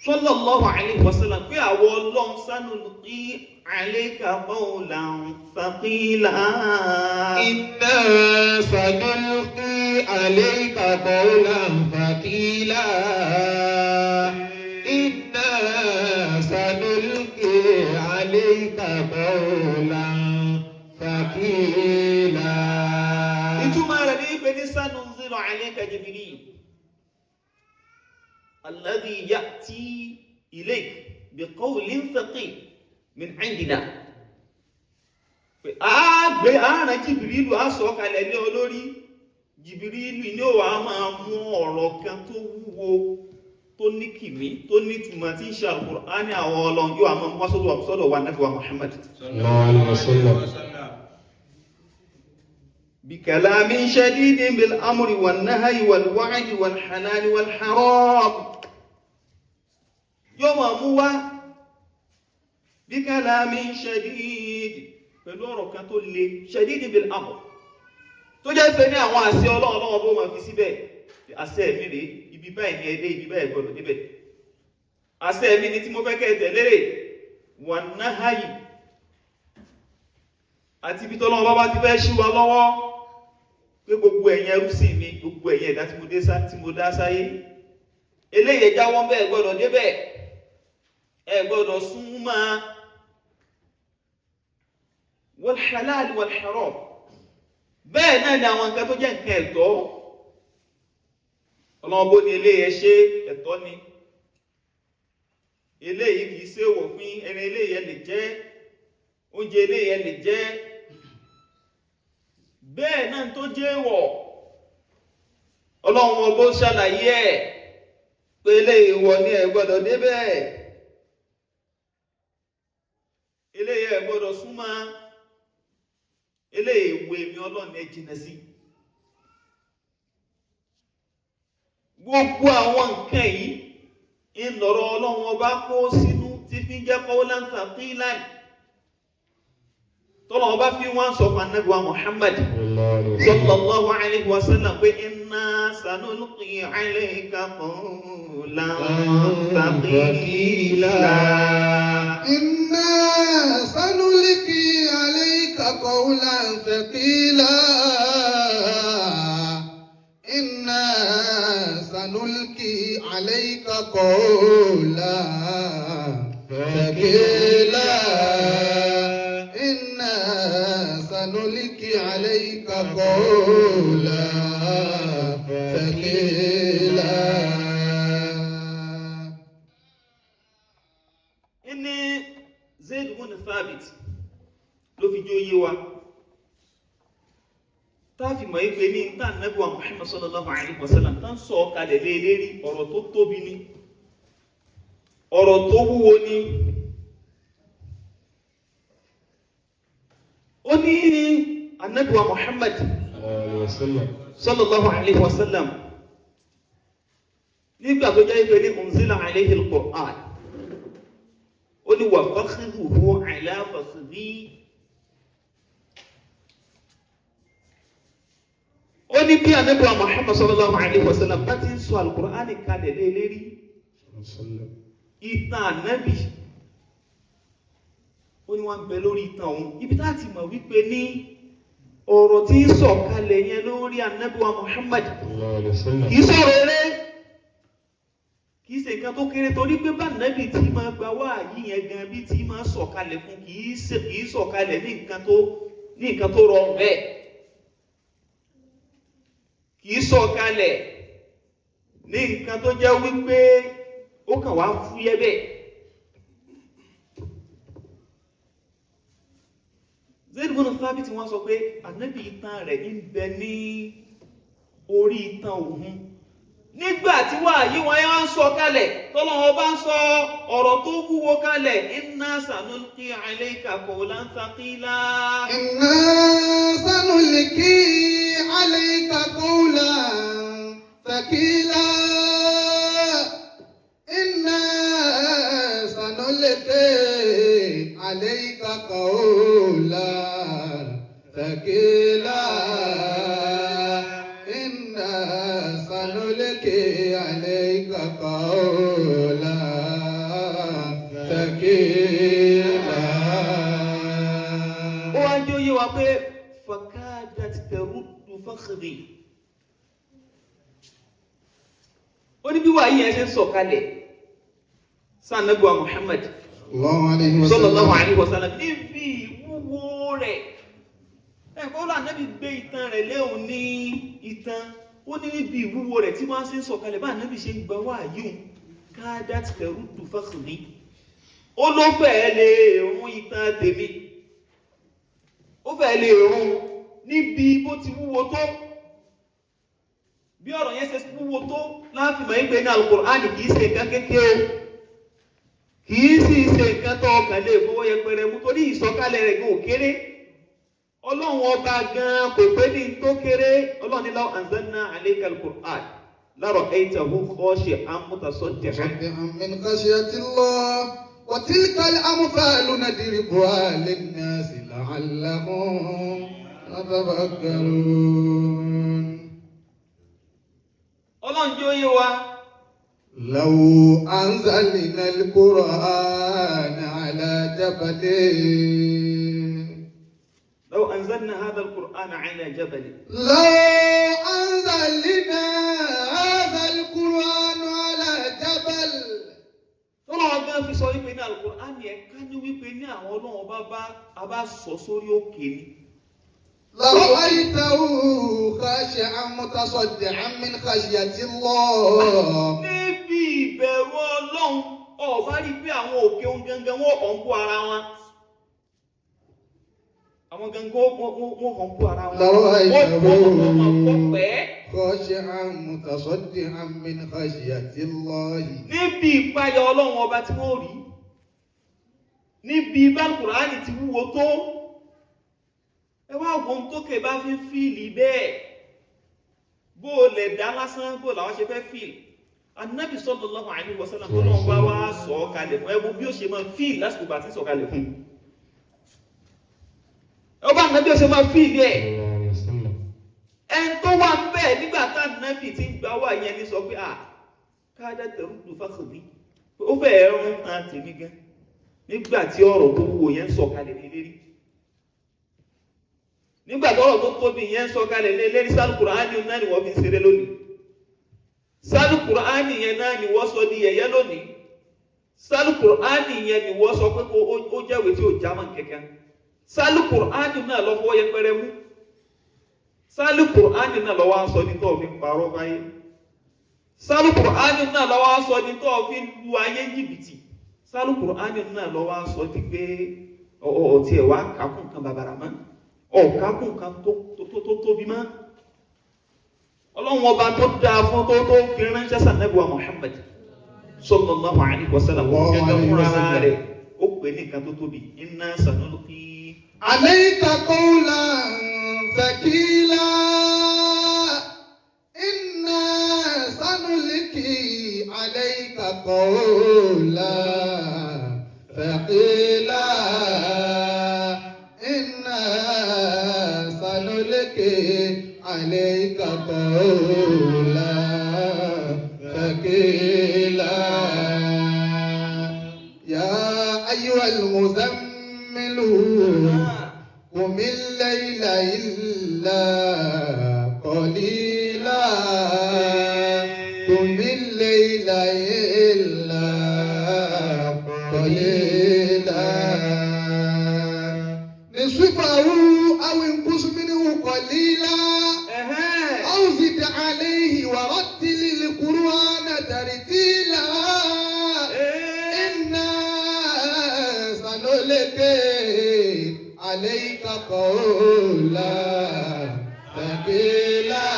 sallallahu alaihi wasallam pé àwọn Ọlọ́run sanulqi alayka qawlan thaqila. Inna sanulqi alayka qawlan thaqila. Inna sanulqi alayka qawlan thaqila. Ìtumọ̀ rẹ̀ ní pé ní sanunzilu alayka Jibril alladhi ya'ti ilayk biqawlin thaqil min 'indina. Ààrẹ Jìbìrìlù á sọ kalẹ̀ ní olórí. Jìbìrìlù ní ó wà máa mú ọ̀rọ̀ kan tó wúwo, tó ní kìmí, tó ní túmọ̀ tí ń ṣe Al-Qur'ani àwọn Ọlọ́run yóò àmọ́ wá sọ́dọ̀ wa Nábì wa Muhammad بكلام شديد بالأمر والنهي والوعد والحلال والحرام. يوم أموا بكلام شديد pẹ̀lú ọ̀rọ̀ kan tó le, شديد بالأمر, tó jẹ́ pé ní àwọn àṣẹ Ọlọ́run bó máa fi síbẹ̀, àṣẹ mi rèé, ibi báyìí ni ẹ dé, ibi báyìí gbọ́dọ̀ débẹ̀, àṣẹ mi ni tí mo fẹ́ kẹ́ ẹ tẹ̀lé rẹ̀, والنهي, àti ibi tọ́lọ́run bá ti fẹ́ ṣí wa lọ́wọ́ pé gbogbo ẹ̀yin ẹrúsìn mi, gbogbo ẹ̀yin ẹ̀dá tí mo dá sáyé, eléyìí jáwọ́ bẹ́ẹ̀ gbọ́dọ̀ débẹ̀, ẹ gbọ́dọ̀ súnmọ́. Wal halal wal haram, bẹ́ẹ̀ náà ni àwọn nǹkan tó jẹ́ nǹkan ẹ̀tọ́, Ọlọ́run bó ní eléyìí ṣe ẹ̀tọ́ ni, eléyìí kìí ṣe èèwọ̀ fún ẹni, eléyìí lè jẹ́ oúnjẹ, eléyìí lè jẹ́. Bẹ́ẹ̀ náà tó jẹ́ èèwọ̀, Ọlọ́run ọbọ̀ ṣàlàyé ẹ̀ pé eléyìí wọ̀ ní ẹ gbọ́dọ̀ débẹ̀, eléyìí ẹ gbọ́dọ̀ súnmọ́, eléyìí ìwé mi Ọlọ́run ẹ jìnà sí. Gbogbo àwọn nǹkan yìí ìlọ̀rọ̀ Ọlọ́run ọba kó sínú tí fi ń jẹ́ qawlan thaqilan. Tọ́lọ̀ ọba fi wọ́n sọ fún Ànábì wa Muhammad sallallahu alaihi wasallam pé inna sanulqi alayka qawlan thaqila. Inna sanulqi alayka qawlan thaqila. Inna sanulqi alayka qawlan thaqila. سنلقي عليك قولا ثقيلا. Ẹni Zaid ibn Thabit ló fi jó yé wa, táàfì mọ̀ ìpé ní ìta Ànábì wa Muhammad sallallahu alaihi wasallam tán sọ kalẹ̀ lé lérí ọ̀rọ̀ tó tóbi ni, ọ̀rọ̀ tó wúwo ni. Ó ní Ànábì wa Muhammad sallallahu alaihi wasallam nígbà tó jẹ́ ìpè ní unzila alayhi al-Qur'an ó ní wà fakhidhuhu ala fakhidhi ó ní bí Ànábì wa Muhammad sallallahu alayhi wa sallam bá ti ń sọ al-Qur'an kalẹ̀ lé lérí ìtàn Ànábì ó ní wọ́n ń bẹ lórí ìtàn òun ibi tá ti mọ̀ wípé ní ọ̀rọ̀ tí ń sọ̀kalẹ̀ yẹn lórí Ànábì wa Muhammad kìí sọ̀rọ̀ eré kìí ṣe nǹkan tó kéré torí pé bá Ànábì tí máa gba wáàyí yẹn gan bí tí máa sọ̀kalẹ̀ fún kìí sọ̀kalẹ̀ ní nǹkan tó rọrùn bẹ́ẹ̀ kìí sọ̀kalẹ̀ ní nǹkan tó jẹ́ wípé ó kàn wá fúyẹ́ bẹ́ẹ̀. Zayd ibn Thabit wọ́n sọ pé Ànábì ìtàn rẹ̀ ń bẹ ní orí ìtàn òun nígbà tí wáàyí wọn yá ń sọ kalẹ̀ tọ́lọ́wọ́ bá ń sọ ọ̀rọ̀ tó wúwo kalẹ̀ inna sanulqi alayka qawlan thaqila. Inna sanulqi alayka qawlan thaqila. Inna sanulqi alayka qawlan thaqila. عليك قولا ثقيلا. ó wá jẹ́ òye wa pé فكادت ترد فخذي ó ní bí wàyí yẹn ṣe ń sọ̀kalẹ̀ sáà Ànábì wa Muhammad sallallahu alaihi wasallam níbi ìwúwo rẹ̀ ẹ̀kọ́ ó lọ Ànábì gbé ìtàn rẹ̀ léhùn ní ìtàn ó ní níbi ìwúwo rẹ̀ tí wọ́n ṣe ń sọ̀kalẹ̀ bá Ànábì ṣe ń gba wáyé káàdát tẹ̀rùdù fakhri ó ló fẹ́ẹ̀ lè rún ìtàn tèmi ó fẹ́ẹ̀ lè rún níbi bó ti wúwo tó bí ọ̀rọ̀ yẹn ṣe wúwo tó láàfin mọ̀ ìpè ní Al-Qur'an kìí ṣe nǹkan kékeré kìí sì ṣe nǹkan tó ọkàn lè fọwọ́ yẹpẹrẹ mú torí ìsọ̀kalẹ̀ rẹ̀ gan òkèrè Ọlọ́run ọba gan kò pé ní tó kéré Ọlọ́run ní law anzalna alayka al-Qur'an la ra'aytahu khashi'an mutasaddi'an min khashyati Allah wa tilka al-amthalu nadribuha lin-nasi la'allahum yatafakkarun. Ọlọ́run jẹ́ òye wa. law anzalna al-Qur'ana ala jabalin لو أنزلنا هذا القرآن على جبل لو أنزلنا هذا القرآن على جبل tọ́lọ́ ọgbẹ́ fi sọ wípé ní Al-Qur'an yẹn ká ní wípé ní àwọn Ọlọ́run bá sọ sórí òkè ni. لرأيته خاشعا متصدعا من خشية الله. níbi ìbẹ̀rù Ọlọ́run ọ̀bá rí pé àwọn òkè ohun gangan wọ́n kàn ń kó ara wọn. àwọn gangan wọ́n kàn ń kó ara wọn. خاشعا متصدعا من خشية الله. níbi ìpayà Ọlọ́run ọba tí wọ́n rí níbi Al-Qur'an ti wúwo tó ẹ wá wọn tókè bá fi fíìlì bẹ́ẹ̀ bó lè dá lásán bó làwọn ṣe fẹ́ fíìlì Ànábì sallallahu alaihi wasallam Ọlọ́run bá wá sọ kalẹ̀ fún ẹwọ bí ó ṣe máa fíìlì lásìkò bá ti sọ kalẹ̀ fún ọba Ànábì ó ṣe máa fíìlì ẹ̀ ẹn tó wà ń bẹ́ẹ̀ nígbà tá Ànábì ti gbà wà yẹn ní sọ pé káàdà tẹ̀rùdù fákòrí ó fẹ́ rún tán tèmi gan nígbà tí ọ̀rọ̀ tó wúwo yẹn sọ kalẹ̀ ní lérí nígbà tí ọ̀rọ̀ tó tóbi yẹn sọ kalẹ̀ ní lérí Al-Qur'ani náà ni wọ́n fi ń ṣeré lónìí Al-Qur'ani yẹn náà ni wọ́n sọ di yẹ̀yẹ́ lónìí Al-Qur'ani yẹn ni wọ́n sọ pé ó jẹ́wé tí ó jámọ́ kẹ̀kẹ́ Al-Qur'ani náà lọ fọwọ́ yẹpẹrẹ mú Al-Qur'ani náà lọ wá sọ ní tó fi ń parọ́ báyé Al-Qur'ani náà lọ wá sọ ní tó fi ń lu ayé jìbìtì Al-Qur'ani náà lọ wá sọ di pé ọ̀tí ẹ̀ wá kàkùn kan bàbàrà mọ́ ọ̀kákùn kan tó tóbi mọ́ Ọlọ́run ọba tó dáa fún tó fi ránṣẹ́ sànẹ́bù wa Muhammad sallallahu alaihi wasallam gẹ́gẹ́ fúnra rẹ̀ ó pè ní nǹkan tó tóbi inna sanulqi alayka qawlan thaqila inna sanulqi قولا ثقيلا إنا سنلقي عليك قولا ثقيلا يا أيها المزمل قم الليل إلا قليلا قم الليل إلا قليلا نصفه أو انقص منه قليلا أو زد عليه ورتل القرآن ترتيلا إنا سنلقي عليك قولا ثقيلا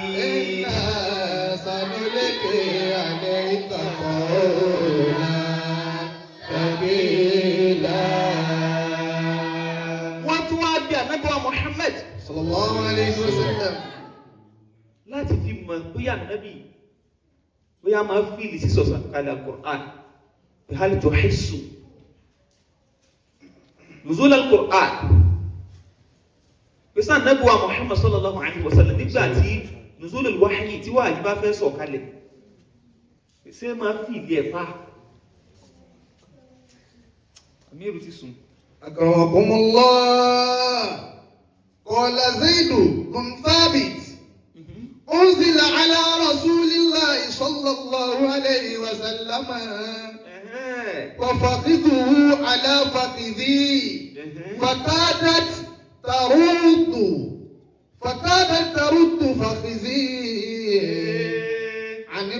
إنا سنلقي عليك قولا ثقيلا. wọ́n tún wá bí ànábì wa Muhammad sallallahu alayhi wa sallam láti fi mọ̀ bóyá ànábì bóyá máa fíìlì sí sọ̀kalẹ̀ Al-Qur'an hal tuhissu nuzul Al-Qur'an pèsè ànábì wa Muhammad sallallahu alayhi wa sallam nígbà tí nuzul al-wahyi tí wàá yí bá fẹ́ sọ̀kalẹ̀ pèsè máa fíìlì ẹ̀ pa àmì èrò ti sùn. أكرمكم الله. قال زيد بن ثابت أنزل على رسول الله صلى الله عليه وسلم وفخذه على فخذي فكادت ترد فخذي. عن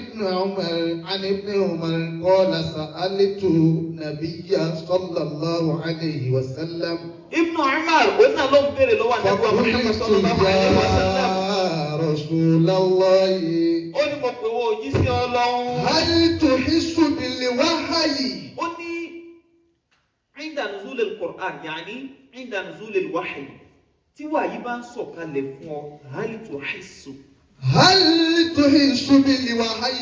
ابن عمر قال سألت النبي صلى الله عليه وسلم ابن عمر قلنا لهم بيري لو النبي محمد صلى الله عليه وسلم يا رسول الله ó ní mo pè wọ́n òjíṣẹ́ Ọlọ́run. هل تحس بالوحي؟ ó ní عند نزول القرآن يعني عند نزول الوحي tí wàyí bá ń sọ̀kalẹ̀ fún ọ هل تحس. هل تحس بالوحي؟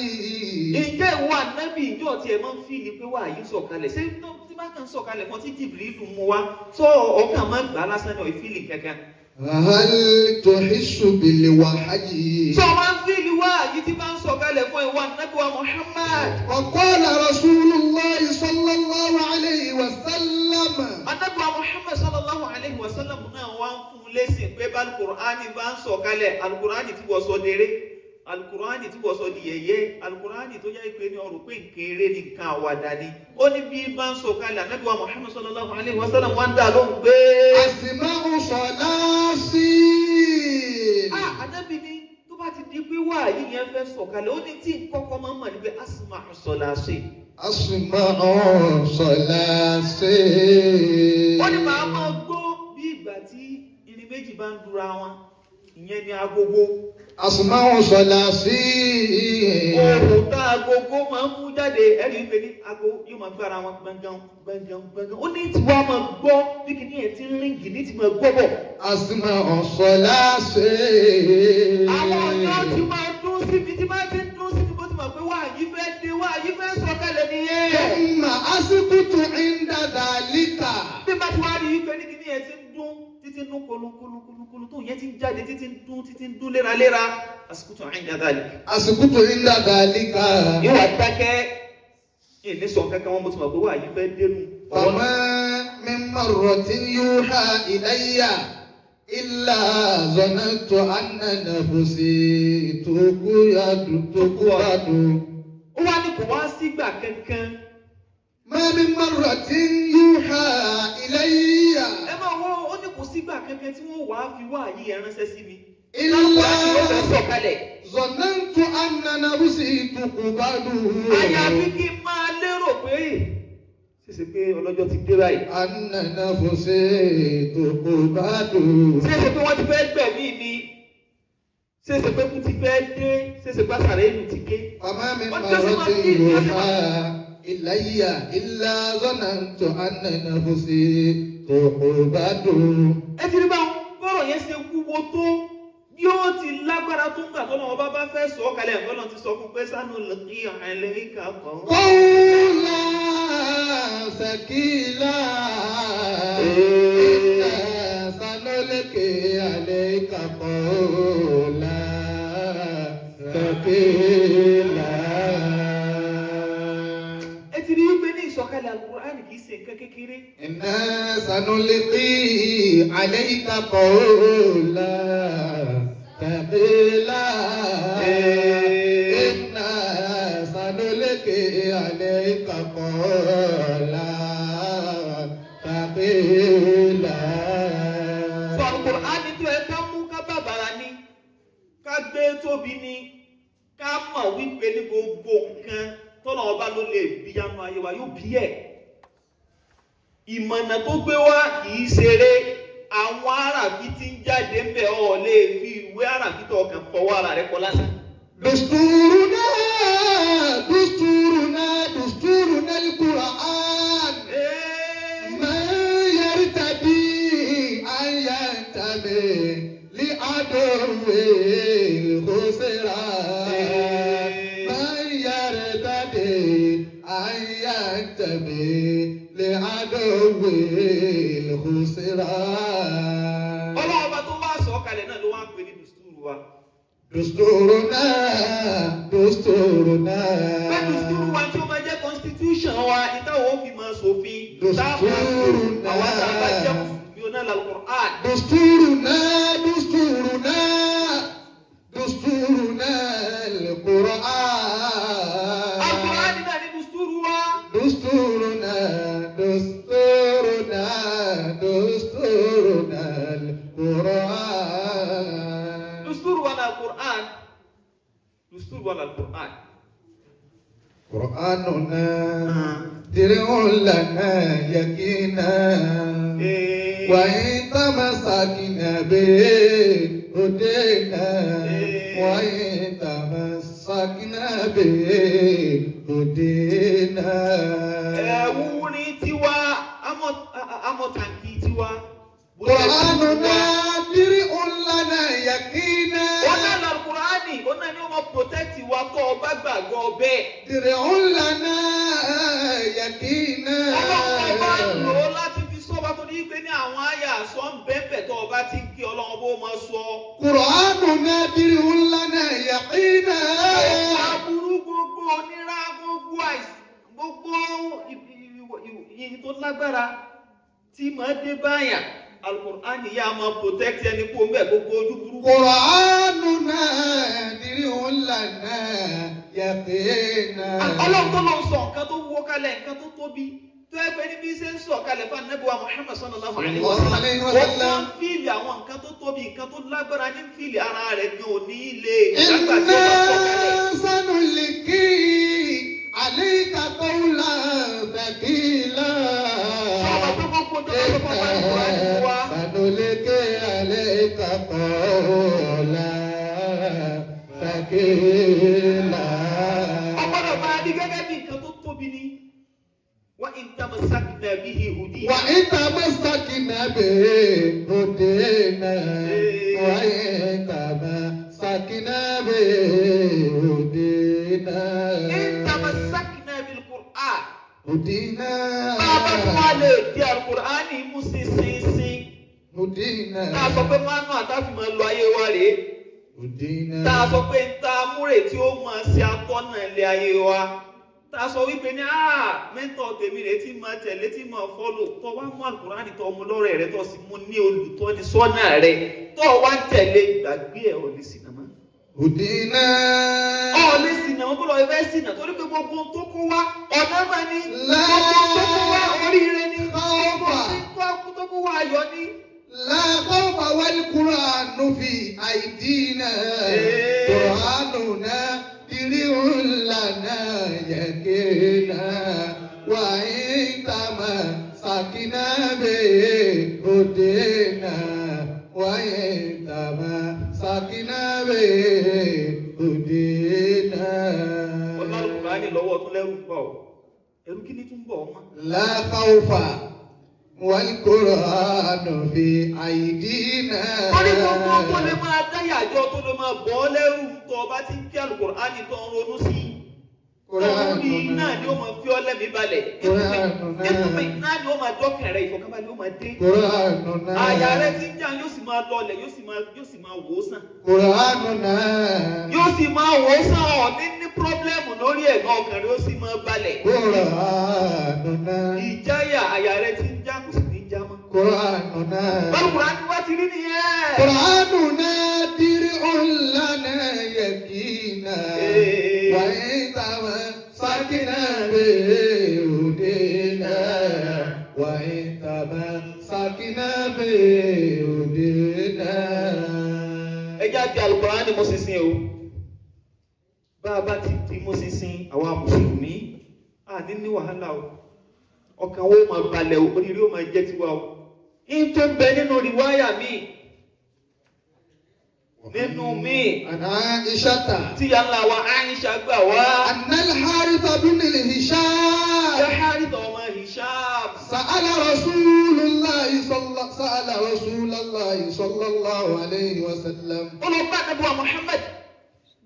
ǹjẹ́ ìwọ ànábì ìjọ tí ẹ máa ń fi ni pé wàyí sọ̀kalẹ̀ ṣé tí bá kàn sọ̀kalẹ̀ fún tí Jibrilu mú wa tó ọkàn máa ń gbà lásán ní ìfìlì kankan. هل تحس بالوحي؟ sọ máa ń fìlì wàyí tí bá ń sọ̀kalẹ̀ fún ìwọ ànábì wa Muhammad. وقال رسول الله صلى الله عليه وسلم ànábì wa Muhammad sallallahu alayhi wa sallam náà wá ń fún un lésì pé bá alukur'ani bá ń sọ̀kalẹ̀ alukur'ani tí wọ́n sọ déré alukur'ani tí wọ́n sọ di yẹ̀yẹ́ alukur'ani tó jẹ́ pé ní ọ̀rọ̀ pé nkéré ní nǹkan àwàdà ni ó ní bí bá ń sọ̀kalẹ̀ ànábì wa Muhammad sallallahu alayhi wa sallam wá ń dà lóhùn pé. أسمع صلاتي. ànábì ni tó bá ti di pé wáyé yẹn fẹ́ sọ̀kalẹ̀ ó ní tí kọ́kọ́ máa ń mọ̀ ní pé asma'u salasi. أسمع صلاتي. ó ní màá máa gbọ́ bí ìgbà tí irin méjì bá ń dúra wọn ìyẹn ni agogo. أسمع صلاتي. ohun tá agogo máa ń mú jáde ẹ̀rí pé ní ago yóò máa gbára wọn gbọ̀ngàn gbọ̀ngàn gbọ̀ngàn ó ní tí wọ́n máa gbọ́ bí kìíní ẹ̀ ti ń ríngì ní ti máa gbọ́ bọ̀. أسمع صلاتي. àwọn ọ̀dọ́ ti máa dún síbi tí máa ti ń dún síbi bó ti mọ̀ pé wáyé fẹ́ dé wáyé fẹ́ sọ̀kalẹ̀ nìyẹn. ثم أسكت عند ذلك. bí bá ti wá rí i pé ní kìíní ẹ̀ ti ń dún títí ń dún kolokolo tó yẹn ti ń jáde títí ń dún léraléra asikutu inda dhalik. أسكت عند ذلك. yóò wá dákẹ́ ìní sọ kankan wọn bó ti mọ̀ pé wáyé fẹ́ dénú. فما من مرة يوحى إلي إلا ظننت أن نفسي تقعد. ó wá ní kò wá sígbà kankan. ما من مرة يوحى إلي ẹ máa wọ ó ní kò sígbà kankan tí wọ́n wàá fi wáyé ẹ ránṣẹ́ sí mi. إلا sọ̀kalẹ̀. ظننت أن نفسي تقبض. àyàfi kí n máa lérò pé ṣèṣe pé ọlọ́jọ́ ti dé báyìí. أن نفسي تقبض. ṣèṣe pé wọ́n ti fẹ́ gbẹ̀mí mi. ṣèṣe pé kú ti fẹ́ dé. ṣèṣe pé àṣàrẹ́ ìlú ti dé. فما من مرة يوحى إلي إلا ظننت أن نفسي تقبض. ẹ ti rí bá bọ́rọ̀ yẹn ṣe wúwo tó bí ó ti lágbára tó ń gbà tó lọ́wọ́ bá fẹ́ sọ kalẹ̀ ẹ̀kọ́ náà ti sọ fún pé sánú lọ́kì àìlẹ́ríkà kan. قولا ثقيلا سنلقي عليك قولا ثقيلا. ẹ ti rí i pé ní ìsọ̀kalẹ̀ Al-Qur'ani kì í ṣe nǹkan kékeré. إنا سنلقي عليك قولا ثقيلا. إنا سنلقي عليك قولا ثقيلا. sọ Al-Qur'ani tó ẹ ká mú ká bàbàrà ni ká gbé tóbi ni ká mọ̀ wípé ní gbogbo nǹkan tọ́nà ọba ló lè bí yanu ayé wa yóò bí ẹ̀. ìmọ̀nà tó gbé wá kìí ṣeré àwọn aráàfin tí ń jáde ń bẹ̀ ọ́ lè fi ìwé aráàfin tó ọkàn fọwọ́ ara rẹ̀ kọ lásán. دستورنا دستورنا دستورنا القرآن من يرتدي أن ينتمي لعدو الخسران من يرتدي أن ينتمي لعدو الخسران. ọlọ́ọ̀bá tó wá sọ kalẹ̀ náà ló wá ń pè ní dùstúrù wa. دستورنا دستورنا pé dùstúrù wa tí ó máa jẹ́ constitution wa ìtawọ̀ ó fi máa ṣòfin. دستورنا àwọn àgbà jẹ́ mùsùlùmí oná Al-Qur'an. دستورنا دستورنا دستورنا القرآن. Al-Qur'an náà ní dùstúrù wa. دستورنا دستورنا دستورنا القرآن. دستور ولا القرآن دستور ولا القرآن قرآننا درع لنا يقينا وإن تمسكنا به هدينا وإن تمسكنا به هدينا. ẹ̀wúrí tiwa amọ̀tàǹkì tiwa. قرآننا درع لنا يقينا. ọ̀nà Al-Qur'ani ọ̀nà ni wọ́n protect wa tó o bá gbàgbọ́ bẹ́ẹ̀. درع لنا يقينا. ọlọ́run bá lò ó láti fi sọ́ba tó ní pé ní àwọn àyà sọ ń bẹ́ẹ̀ tó o bá ti ń kí ọlọ́run bó máa sọ. قرآننا درع لنا يقينا. aburú gbogbo onírà gbogbo àìsàn gbogbo ìyìn tó lágbára tí máa dé báyà. Al-Qur'ani yá máa protect ẹni kó mbẹ gbogbo ojú burúkú. قرآننا درع لنا يقينا. Ọlọ́run tó lọ sọ nǹkan tó wó kalẹ̀ nǹkan tó tóbi tó ẹgbẹ́ níbi iṣẹ́ ń sọ kalẹ̀ fún Ànábì wa Muhammad sallallahu alaihi wasallam. Wọ́n ń fíìlì àwọn nǹkan tó tóbi nǹkan tó lágbára ní fíìlì ara rẹ̀ gan òní ilé ìgbàgbà tí ó bá sọ kalẹ̀. إنا سنلقي عليك قولا ثقيلا. Sọ̀rọ̀ tó gbogbo tó lọ́wọ́ fún Al-Qur'ani wa. سنلقي عليك قولا ثقيلا. Ọgbọ́dọ̀ máa di gẹ́gẹ́ bí nǹkan tó tóbi ni. وإن تمسكنا به هدينا. وإن تمسكنا به هدينا وإن تمسكنا به هدينا. إن تمسكنا بالقرآن. هدينا. Bàbá tó wá lè di Al-Qur'ani mú sísínsín. هدينا. Tá a sọ pé mánú àtàfin máa lo ayé wa rèé. هدينا. Tá a sọ pé ń ta múrè tí ó máa ṣe atọ́nà ilé ayé wa. Tá a sọ wípé ní mẹ́ńtọ̀ tèmi rẹ̀ tí máa tẹ̀lé tí máa fọ́lò tó wá mú Al-Qur'ani tó ọmọ lọ́rẹ̀ rẹ̀ tó sì mú ní olùtọ́ni sọ́nà rẹ̀ tó wá ń tẹ̀lé gbàgbé ẹ̀ ọ̀lẹ́ sinamá. هدينا. ọ̀lẹ́ sinamá bọ́lá ẹ̀fẹ́ sinà torí pé gbogbo tó kó wá ọ̀nà máa ní gbogbo tó kó wá oríire ní gbogbo tó kó wá ayọ̀ ní. لا خوف والقرآن في أيدينا. قرآننا درع لنا يقينا وإن تمسكنا به هدينا وإن تمسكنا به هدينا. Al-Qur'ani lọ́wọ́ tún lẹ́rù ń bọ̀ ọ́ ẹ̀rù kí ni tún bọ̀ ọ́ mọ́. لا خوف والقرآن في أيدينا. Wọ́n ní gbogbo tó lè máa dáyàjọ́ tó lè máa bọ́ lẹ́rù tó bá ti ń kí Al-Qur'ani tó ń ronú sí. Orí náà ni ó máa fi ọ́ lẹ́mìí balẹ̀. Nítorí náà ni ó máa dọ́kàn rẹ̀ ìfọ̀kànbalẹ̀ ó máa dé. Àyà rẹ̀ ti ń jà yóò sì máa lọlẹ̀ yóò sì máa wò ó sàn. Yóò sì máa wò ó sàn ọ̀ ní pírọ́blẹ́mù lórí ẹ̀gbọ́n ọkàn rẹ̀ ó sì máa balẹ̀. Ìjáyà àyà rẹ̀ ti ń jà kò sì ní já mọ́. Báwo Kùránì wá ti rí nìyẹn? Qur'anuna dir'un lana yakina wa intama sakina bi'udina wa intama sakina bi'udina. Ẹ jẹ́ àti Al-Qur'ani mú sísìn o. Bá a bá ti mú sísìn àwa Mùsùlùmí, àní ní wàhálà o. Ọkàn wo máa balẹ̀ o, oríire ó máa jẹ́ tiwa o. In tó ń bẹ nínú rìwáyà mi. Nínú mi. Aishata. Tí yàrá wa Aisha gbà wá. Annal Harith bin Hisham. Ṣé Harith ọmọ Hisham? Sa'ala Rasulullahi sallallahu alayhi wa sallam. Olùkọ́ Ànábì wa Muhammad.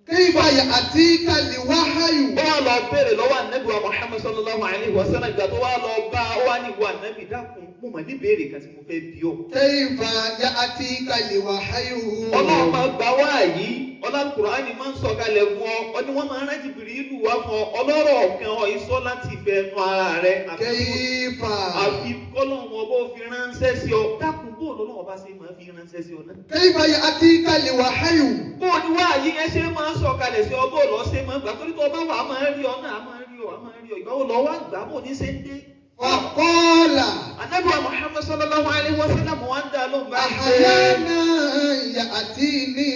Kayfa ya'tika al-wahyu. Ó wá lọ béèrè lọ́wọ́ Ànábì wa Muhammad sallallahu alayhi wa sallam. Ìgbà tó wá lọ bá ó wá ní ìwà Ànábì dákun. Mo mà ní béèrè kan tí mo fẹ́ bi ọ́. Kayfa ya'tika al-wahyu. Ọlọ́run máa gbà wá yìí. Ọlọ́run Kùránì máa ń sọ̀kalẹ̀ fún ọ. Ọ ní wọ́n máa ń rán Jìbìrìlù wá fún ọ. Ọlọ́rọ̀ kan ọ ìsọ láti ìfẹ́ ẹnu ara rẹ̀. Kayfa. Àfi kọ́lọ́run ọba ó fi ránṣẹ́ sí ọ. Dákun bó lọ́lọ́run ọba ṣe máa fi ránṣẹ́ sí ọ náà. Kayfa ya'tika al-wahyu. Bó ni wá yìí ẹ ṣe máa ń sọ̀kalẹ̀ sí ọ bó lọ ṣe máa gbà torí tó bá wà á máa rí ọ náà á máa rí ọ á máa rí ọ. Ìgbà wo lọ wá gbà bó ní ṣe ń dé. Faqala. Ànábì wa Muhammad sallallahu alayhi wa sallam wá ń dá lóhùn báyìí. Ahyana ya'tini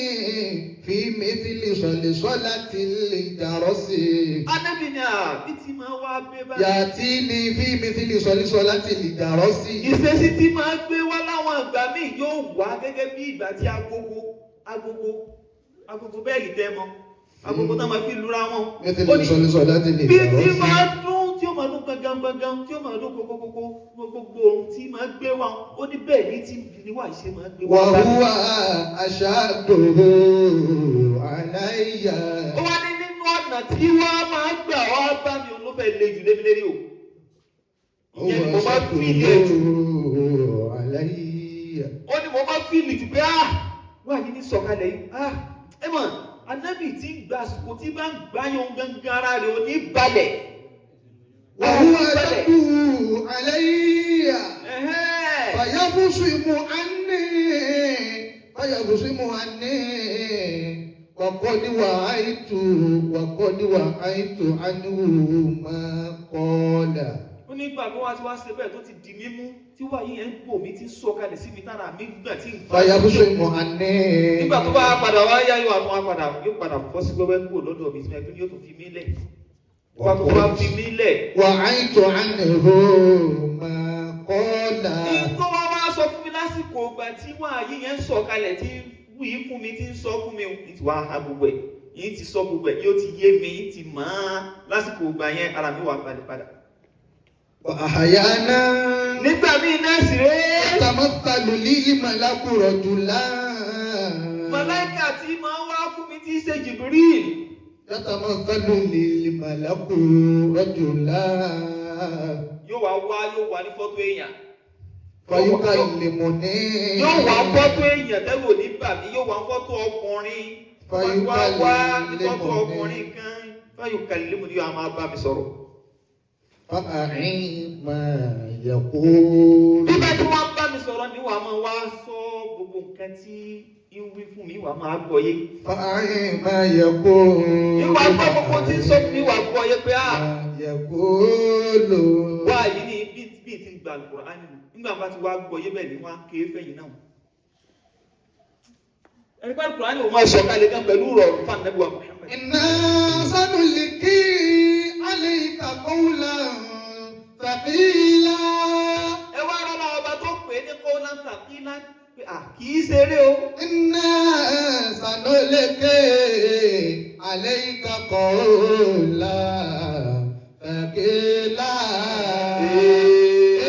fi mithli salsalatil jarasi. Ànábì ni bí ti máa wá gbé báyìí. Ya'tini fi mithli salsalatil jarasi. Ìṣesí tí máa gbé wá láwọn ìgbà míì yóò wá gẹ́gẹ́ bí ìgbà tí agogo bẹ́ẹ̀lì tẹ́ mọ́. Agogo náà máa fi lura wọn. Mithli salsalatil Bí ti jarasi. máa dún tí ó máa dún gangan tí ó máa dún kókókókó gbogbo ohun tí máa gbé wá ó ní bẹ́ẹ̀ ní tí ìdíwà ìṣe máa gbé wá. Wa huwa ashaddu alayya. Ó wá ní nínú ọ̀nà tí wọ́n máa gbà wá bá mi òun ló fẹ́ le jù lébi lérí o. Ìyẹn ni mo máa fi ilé jù. Ó ní mo máa fi ilé jù pé wà ní ní sọ̀kalẹ̀ yìí. Ẹ mọ̀, Ànábì tí ń gbà àsìkò tí bá ń gbáyan gangan ara rẹ̀ ò ní balẹ̀. وهو يدعو علي فيبصم عني وقد وعيت عنه ما قال. Ó ní ìgbà tó wá tí wá ṣe bẹ́ẹ̀ tó ti di mímú tí wà yí ẹ̀ ń bò mí tí ń sọ̀kalẹ̀ sí mi tára mi gbà tí ń gbà. فيبصم عني. Nígbà tó bá padà wá yá yóò padà fọ́ sí gbẹ́gbẹ́ kúrò lọ́dọ̀ mi tí wọ́n yóò tún fi mí lẹ̀. Wà tó wá fi mí lẹ̀. وعيت عنه ما قال. Ìkọ́ wa wá sọ fún mi lásìkò ìgbà tí wà yí yẹn ń sọ̀kalẹ̀ tí wù yí fún mi tí ń sọ fún mi ní ti wá ha gbogbo ẹ̀ yìí ti sọ gbogbo ẹ̀ yóò ti yé mi yìí ti mọ̀ án lásìkò ìgbà yẹn ara mi wà balẹ̀ padà. وأحيانا Nígbà míì náà sì rèé. يتمثل لي ملك رجلا. Màláíkà tí máa ń wá fún mi tí í ṣe Jibril. يتمثل لي ملك رجلا. Yóò wá ní fọ́tò èèyàn. فيكلمني. Yóò wá fọ́tò èèyàn tẹ́wò ní bàbí yóò wá fọ́tò ọkùnrin. Wá ní fọ́tò ọkùnrin kan. فيكلمني yóò máa bá mi sọ̀rọ̀. فأعين ما يقول. Nígbà tí wọ́n bá mi sọ̀rọ̀ ni wàá máa wá sọ gbogbo nǹkan tí ń wí fún mi wàá máa gbọ́ yé. فأعين ما يقول. Ìwà gbọ́ gbogbo tí ń sọ fún mi wàá gbọ́ yé pé يقول. wá yìí ní bí ti gba Al-Qur'ani nígbà bá ti wá gbọ́ yé bẹ́ẹ̀ ni wọ́n á ké fẹ́yìn náà. Ẹni pé Al-Qur'ani ò máa sọ̀kalẹ̀ gan pẹ̀lú rọrùn fún Ànábì wa Muhammad. إنا سنلقي عليك قولا ثقيلا. Ẹ wá rọ́lá ọba tó pè é ní qawlan thaqila pé kì í ṣeré o. إنا سنلقي عليك قولا ثقيلا.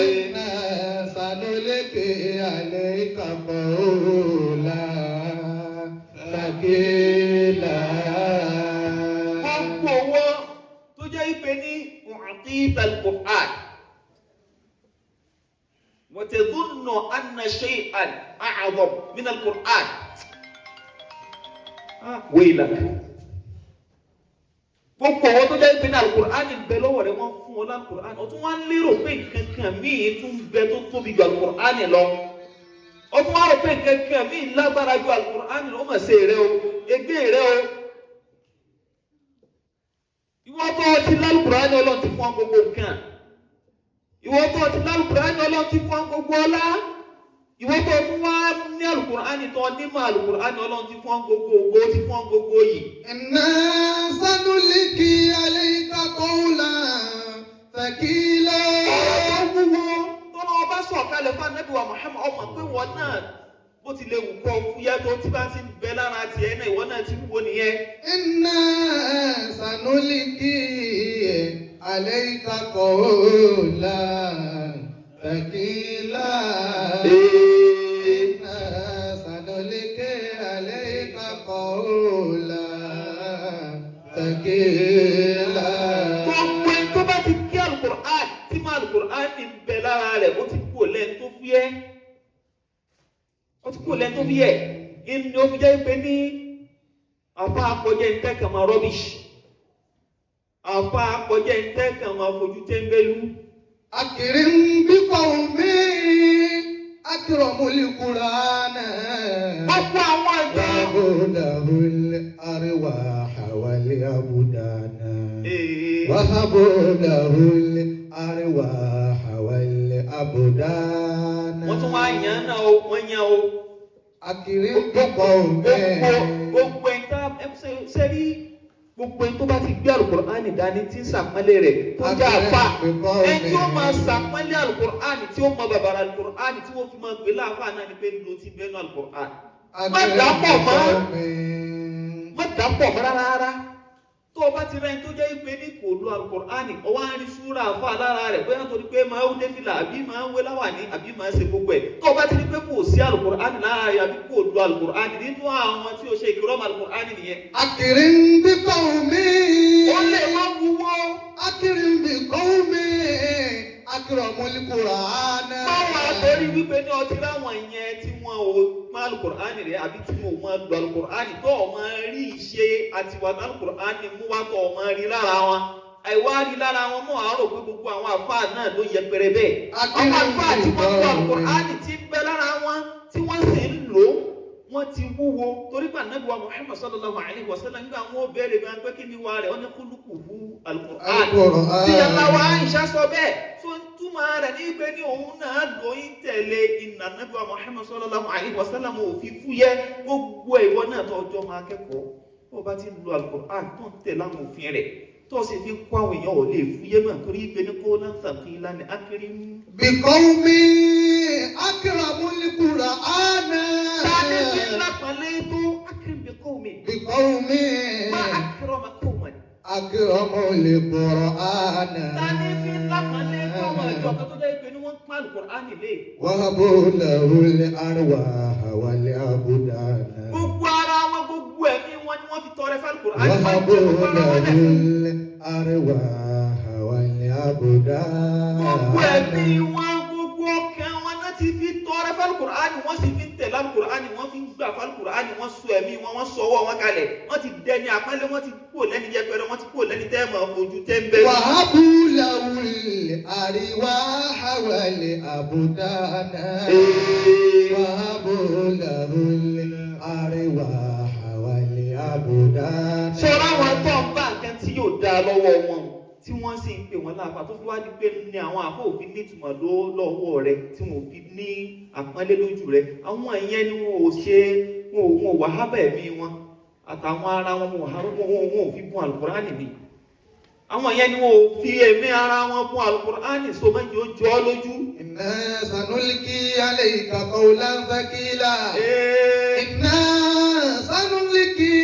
إنا قولا ثقيلا. gbogbo wọn tó jẹ́ ìpè ní u'tita al-Qur'an wa tadhunnu anna shay'an a'zam min al-Qur'an waylak. gbogbo wọn tó jẹ́ ìpè ní al-Qur'an ń bẹ lọ́wọ́ rẹ̀ wọ́n fún wọn al-Qur'an ó tún wá ń lérò pé nǹkan kan míì tún bẹ tó tóbi ju al-Qur'an lọ ó tún wá rò pé nǹkan kan míì lágbára ju al-Qur'an lọ ó mà ṣe rẹ o ègbé rẹ o. ìwọ tó ti lálùkùránì Ọlọ́run ti fún ọ gbogbo nǹkan ìwọ tó ti lálùkùránì Ọlọ́run ti fún ọ gbogbo ọlá ìwọ tó tún wá ní àlùkùránì tó nímọ̀ àlùkùránì Ọlọ́run ti fún ọ gbogbo ògo ti fún ọ gbogbo yìí. Inna sanulqi alayka qawlan thaqila. ọ̀rọ̀ tó wúwo tó lọ́wọ́ bá sọ̀kalẹ̀ fún Ànábì wa Muhammad ọmọ pé wọn náà bó ti lè wù kọ́ fúyẹ́ tó tí bá ti ń bẹ lára tiẹ̀ náà ìwọ náà ti wúwo nìyẹn. Inna sanulqi alayka qawlan thaqila. Inna sanulqi alayka qawlan thaqila. gbogbo ẹni tó bá ti kí alukur'an tí máa alukur'an ní bẹ lára rẹ̀ ó ti kú lẹ́nu tó fúyẹ́. ó ti kú lẹ́nu tó fúyẹ́. ìní ó fi jẹ́ pé ní àfa akọjẹ́ ntẹ́kàn máa rọ́bìṣì. àfa akọjẹ́ ntẹ́kàn máa fojú tẹ́ńbẹ́lú. Akrim bi qawmi akramul Qur'ana. gbogbo àwọn àjọ. Wahabudahul arwaha wal abdana. Wahabudahul arwaha wal abdana. wọ́n tún wá yàn náà o wọ́n yàn o. Akrim bi qawmi. gbogbo ẹ̀ńtà sẹ́rí gbogbo ẹni tó bá ti gbé alukur'ani dání tí ń sàpọ́nlé rẹ̀ tó jẹ́ àfà ẹni tí ó máa sàpọ́nlé alukur'ani tí ó mọ bàbàrà alukur'ani tí wọ́n fi máa gbé láàfà náà ni pé ló ti bẹ́ẹ̀ nù alukur'ani. má dàpọ̀ mọ́ rárá tó o bá ti rẹ́ni tó jẹ́ ìpè ní kò lo alukur'ani ọwọ́ á rí súra àfà lára rẹ̀ bóyá torí pé máa ń défìlà àbí máa ń wé láwàní àbí máa ń ṣe gbogbo ẹ̀ tó o bá ti rí pé kò sí alukur'ani lára rẹ̀ àbí kò lo alukur'ani nínú àwọn tí o ṣe ìkírọ́mù alukur'ani nìyẹn. Akrim bi qawmi. ó lè má wúwo. Akrim bi qawmi akramul Qur'ana. báwo àtọ́rí wípé ní ọtí láwọn ìyẹn tí wọn ò máa alukur'ani rẹ̀ àbí tí wọn ò máa lo alukur'ani tó o máa rí ìṣe àtiwá alukur'ani mú wá tó o máa rí lára wọn. àìwá rí lára wọn mọ́ àárò pé gbogbo àwọn àfáà náà ló yẹpẹrẹ bẹ́ẹ̀. àwọn àfáà tí wọ́n lo alukur'ani ti ń bẹ lára wọn tí wọ́n sì ń lò ó wọ́n ti wúwo torí pé Ànábì wa Muhammad sallallahu alayhi wa sallam nígbà wọn ò bẹ̀rẹ̀ gan pé kí ni wàá rẹ̀ ọ́n ní kúlùkùhù alukur'an tí aláwa Aisha sọ bẹ́ẹ̀ tó ń túmọ̀ rẹ̀ ní pé ní òun náà lóyún tẹ̀lé ìnà Ànábì wa Muhammad sallallahu alayhi wa sallam ò fi fúyẹ́ gbogbo ìwọ náà tó ọjọ́ máa kẹ́kọ̀ọ́ tó o bá ti lo alukur'an tó ń tẹ̀lé àwọn òfin rẹ̀ tó o sì fi kó àwọn èèyàn ò lè fúyẹ́ náà torí pé ní kó náà sàkílà ní akéré bi qawmi akramul Qur'ana. tani fi lápàlẹ́ tó akéré bí qawmi bi qawmi má akrama qawman. akramul Qur'ana. tani fi lápàlẹ́ tó àwọn ìjọ kan tó jẹ́ pé ní wọ́n pa alukur'ani lé. Wahabudahul arwaha wal abdana. gbogbo ara wọn gbogbo ẹ̀mí wọn ni wọ́n fi tọrẹ fún alukur'ani. Wahabudahul arwaha wal abdana. gbogbo ẹ̀mí wọn gbogbo ọkàn wọn náà ti fi tọrẹ fún alukur'ani wọ́n sì fi ń tẹ̀lé alukur'ani wọ́n fi ń gbà fún alukur'ani wọ́n sọ ẹ̀mí wọn wọ́n sọ ọwọ́ wọn kalẹ̀ wọ́n ti dẹni àpẹẹlẹ wọ́n ti kúrò lẹ́ni yẹpẹrẹ wọ́n ti kúrò lẹ́ni tẹ́ẹ̀mọ̀ fojú tẹ́ńbẹ́lú. Wahabudahul arwaha wal abdana. Wahabudahul arwaha wal abdana. sọ̀rọ̀ àwọn tó ń bá nǹkan tí yóò dá lọ́wọ́ wọn tí wọ́n sì ń pè wọ́n láàfà tó fi wá di pé ní àwọn àfọ òfin nítumọ̀ lọ́wọ́ rẹ tí wọn ò fi ní àpọ́nlé lójú rẹ àwọn ìyẹn ni wọn ò ṣe wọn ò wà hábà ẹ̀mí wọn àtàwọn ara wọn wọn ò fi bùn alukur'ani mi àwọn ìyẹn ni wọn ò fi ẹ̀mí ara wọn bùn alukur'ani so méjì ó jọ ọ́ lójú. Inna sanulqi alayka qawlan thaqila. Inna sanulqi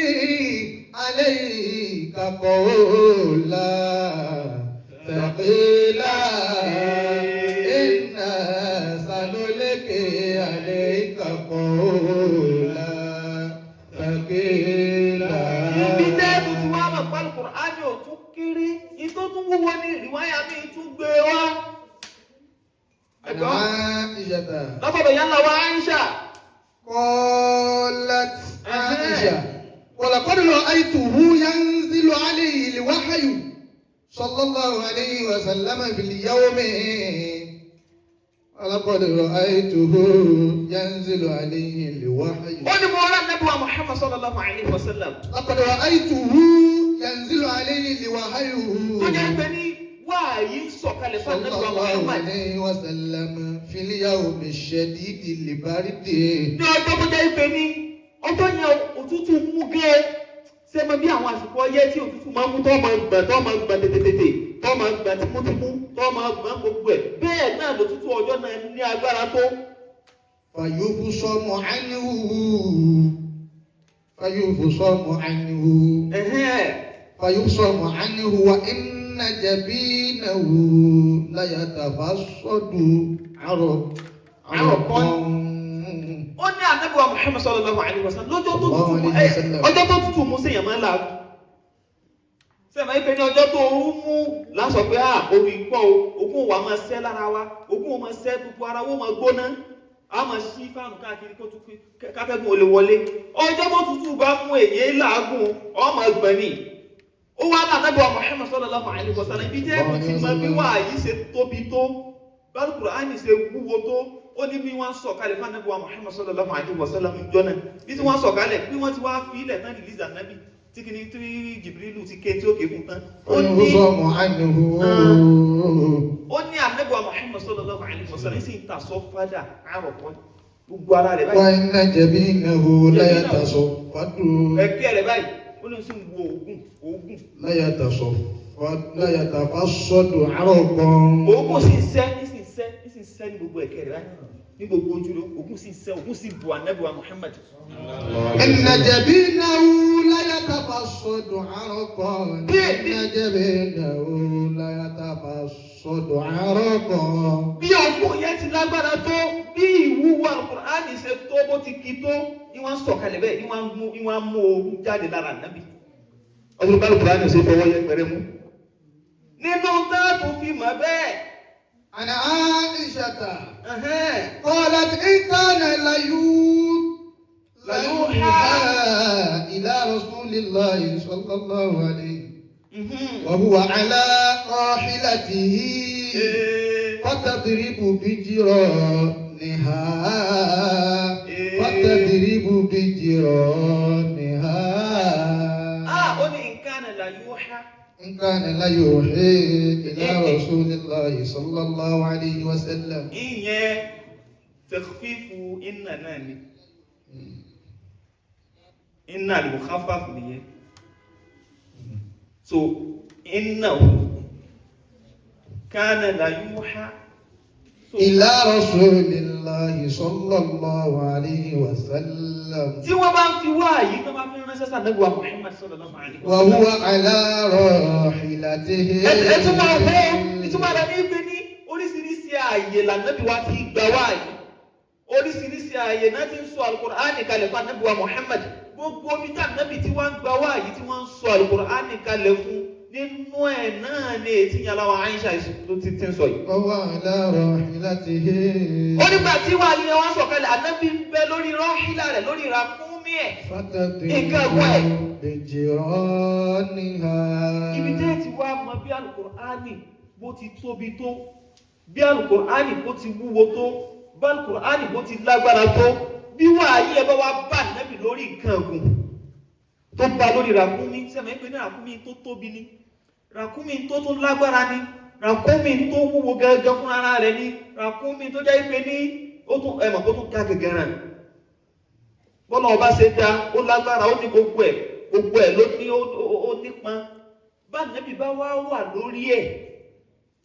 alayka qawlan thaqila. Inna sanulqi alayka qawlan Al-Qur'ani ò tún kéré ìtó tún wúwo ní ìwáyà mi tún gbé wá. ẹ̀gbọ́n lọ́pọ̀lọpọ̀ yẹn lọ́wọ́ Aisha. قالت عائشة ولقد رأيته ينزل عليه الوحي صلى الله عليه وسلم في اليوم ولقد رأيته ينزل عليه الوحي قل مولا النبي محمد صلى الله عليه وسلم لقد رأيته ينزل عليه الوحي صلى الله عليه وسلم في اليوم الشديد البرد ọjọ́ yẹn òtútù mú gẹ́ ṣe mọ bí àwọn àsìkò ọyẹ́ tí òtútù máa ń mú tó máa gbà tètè tó máa gbà tìmútìmú tó máa gbà gbogbo ẹ̀ bẹ́ẹ̀ náà lòtútù ọjọ́ náà ní agbára tó. فيبصم عنه وإن جبينه ليتفصد عرقا. ó ní Ànábì wa Muhammad sallallahu alaihi wasallam ọjọ́ tó tutù mú sí èèyàn máa ń làágùn. sẹ́mi ayé pé ní ọjọ́ tó orú mú lásọ pé orí pọ̀ ogún wa máa ṣẹ́ lára wa ogún wa máa ṣẹ́ gbogbo ara wa máa gbóná a máa ṣí fáànù káàkiri kó tún káfẹ́gùn olè wọlé. ọjọ́ tó tutù bá mú èyí làágùn ọmọ ẹgbẹ́ ni. ó wá ní Ànábì wa Muhammad sallallahu alaihi wasallam ibi jẹ́ ibi tí mo bí wà yìí ṣe tóbi tó Al-Qur'ani ṣe wúwo tó. ó ní bí wọ́n sọ̀kalẹ̀ fún Ànábì wa Muhammad sallallahu alaihi wasallam ìjọ náà bí tí wọ́n sọ̀kalẹ̀ bí wọ́n ti wá fi ilẹ̀ tán release Ànábì tí kìíní tí Jibrilu ti ké tí ó ké fún tán. ó ní Ànábì wa Muhammad sallallahu alaihi wasallam sì ń ta sọ fádà àrọ̀pọ̀ gbogbo ara rẹ̀ báyìí. وإن جبينه ليتصفد ẹ̀kẹ́ rẹ̀ báyìí ó ní sí ń wo oògùn. ليتفصد عرقا. oògùn sì ń sẹ́ ní gbogbo ẹ̀kẹ́ rẹ̀ báyìí ní gbogbo ojú rẹ̀ ogun sì sẹ́ ogun sì bu Ànábì wa Muhammad. إن جبينه ليتفصد عرقا. إن جبينه ليتفصد عرقا. bí ogun yẹn ti lágbára tó bí ìwúwo Al-Qur'ani ṣe tó bó ti kí tó ni wọ́n sọ̀kalẹ̀ bẹ́ẹ̀ ni wọ́n mú ogun jáde lára Ànábì. ọdún bá Al-Qur'ani ṣe fọwọ́ yẹn pẹ̀rẹ́ mú. nínú táàbù fi mọ̀ bẹ́ẹ̀. عن عائشة قالت إن كان ليوحى إلى رسول الله صلى الله عليه وهو على راحلته فتضرب بجرانها إن كان ليوحى إلى رسول الله صلى الله عليه وسلم. إيه تخفيف إن نامي إن المخفف ليه so إنه كان ليوحى إلى رسول الله صلى الله عليه وسلم. tí wọ́n bá ń fi wáyé tó bá fi ránṣẹ́ sí Ànábì wa Muhammad sallallahu alaihi wasallam. وهو على راحلته. ìtumọ̀ rẹ̀ ní pé ní oríṣiríṣi ààyè l'Ànábì wa ti gbà wáyé oríṣiríṣi ààyè náà ti ń sọ Al-Qur'ani kalẹ̀ fún Ànábì wa Muhammad gbogbo omi tí Ànábì tí wọ́n ń gbà wáyé tí wọ́n ń sọ Al-Qur'ani kalẹ̀ fún nínú ẹ̀ náà ni ètí yàrá wa Aisha ló ti ń sọ yìí. وهو على راحلته. ó nígbà tí wàá yẹ wọ́n sọ̀kalẹ̀ Ànábì ń bẹ lórí rọ́hílà rẹ̀ lórí ìràkúnmí ẹ̀. فتضرب بجرانها. ibi tẹ́ ti wá mọ bí Al-Qur'ani bó ti tóbi tó bí Al-Qur'ani bó ti wúwo tó bí Al-Qur'ani bó ti lágbára tó bí wàá yẹ bá wá bá Ànábì lórí nǹkan ọ̀gùn tó bá lórí ràkúnmí sẹ́mi pé ní ràkúnmí tó tóbi ni ràkúnmí tó tún lágbára ni ràkúnmí tó wúwo gẹ́gẹ́ fún ara rẹ̀ ni ràkúnmí tó jẹ́ pé ní ó tún ẹ̀mọ̀ tó tún ká gẹ̀gẹ̀rẹ̀ bọ́lá ọba ṣe dá ó lágbára ó ní gbogbo ẹ̀ ló ní ó nípọn bá Ànábì bá wá wà lórí ẹ̀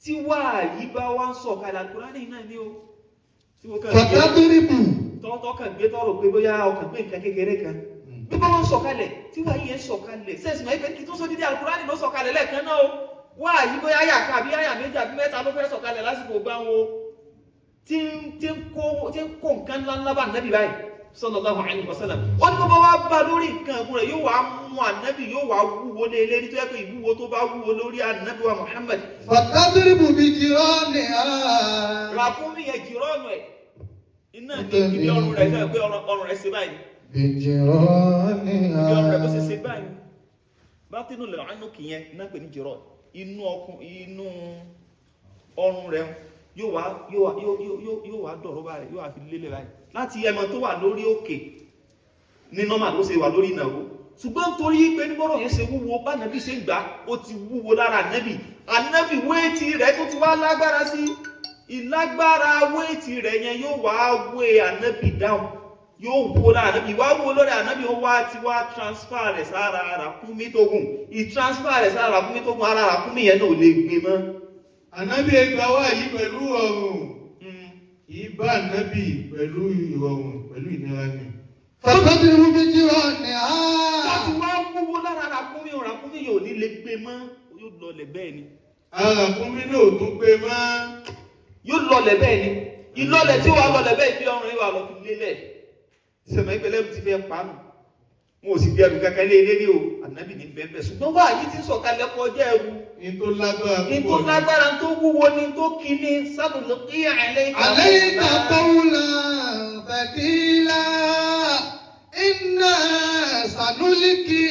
tí wáàyí bá wá ń sọ̀kalẹ̀ Al-Qur'ani náà ni ó tí wọ́n kàn gbé tọ́rọ̀ pé bóyá ọkàn gbé nǹkan kékeré kan bí bá wọ́n sọ̀kalẹ̀ tí wáyé yẹn sọ̀kalẹ̀ sẹ́ẹ̀sì máa ń pẹ́ kí tó sọ dídí Al-Qur'ani ló sọ̀kalẹ̀ lẹ́ẹ̀kan náà o wáyé bóyá àyà kan àbí àyà méjì àbí mẹ́ta ló fẹ́ sọ̀kalẹ̀ lásìkò gbá wọn tí ń kó nǹkan ńláńlá bá Ànábì báyìí sallallahu alaihi wasallam. Wọ́n ní bọ́ bá wá bá lórí nǹkan ẹ̀gún rẹ̀ yóò wá mú ànábì yóò wá wúwo lé lérí tó yẹ pé ìwúwo tó bá wúwo lórí ànábì wa Muhammad. Fàtàdúrìbù bí jìrọ́ọ̀nì á. Ràkúnmí yẹn jìrọ́ọ̀nù ẹ̀. Iná ní ibi ọrùn rẹ̀ sẹ́yìn pé ọrùn rẹ̀ ṣe báyìí. Bí jìrọ́ọ̀nì á. Ibi ọrùn rẹ̀ bó ṣe ṣe báyìí. Bátínú lẹ̀ ánú kìyẹn náà pè ní jìrọ́ọ̀. Inú ọrùn rẹ̀ yóò wá dọ̀rọ̀ báyìí yóò wá fi lélẹ̀ báyìí. Láti ẹmọ tó wà lórí òkè ní nọ́mà ló ṣe wà lórí ìnáwó. Ṣùgbọ́n torí pé ní bọ́rọ̀ yẹn ṣe wúwo bá nàbí ṣe gbà ó ti wúwo lára ànábì. Ànábì wéètì rẹ̀ tó ti wá lágbára sí. Ìlágbára wéètì rẹ̀ yẹn yóò wá wé ànábì dáhùn. Yóò wúwo lára ànábì. Wá wúwo lórí ànábì ó wá ti wá transfer rẹ̀ sára ràkúnmí tó gùn. Ìtransfer rẹ̀ sára ràkúnmí tó gùn ara ràkúnmí yẹn náà ò lè gbé mọ́. Ànábì ẹgbà wá yìí pẹ̀lú ọ̀rùn. Kìí bá ànábì pẹ̀lú ìrọ̀rùn pẹ̀lú ìnira ni. Fàtàdúrìbù bí jìrọ́ọ̀nì á. Láti wá wúwo lára ràkúnmí yóò ní lè gbé mọ́. Yóò lọlẹ̀ bẹ́ẹ̀ ni. Àràkúnmí náà tún gbé mọ́. Yóò lọlẹ̀ bẹ́ẹ̀ ni. Ìlọlẹ̀ tí wàá lọlẹ̀ bẹ́ẹ̀ bí ọrùn yìí wà lọ fi lélẹ̀. Sẹ̀mọ̀ ìpẹ́lẹ́ ti fẹ́ pàánù. Mo sì bí ẹrù kankan lé eléré o. Ànábì ní bẹ́ẹ̀ ṣùgbọ́n wá yìí ti sọ̀kalẹ̀ kọjá ẹrù. Ní tó lágbára Ní tó lágbára tó wúwo ni tó kíní sánúlùkí àlẹ́yìká. Àlẹ́yìká qawlan thaqila. Inna sanulqi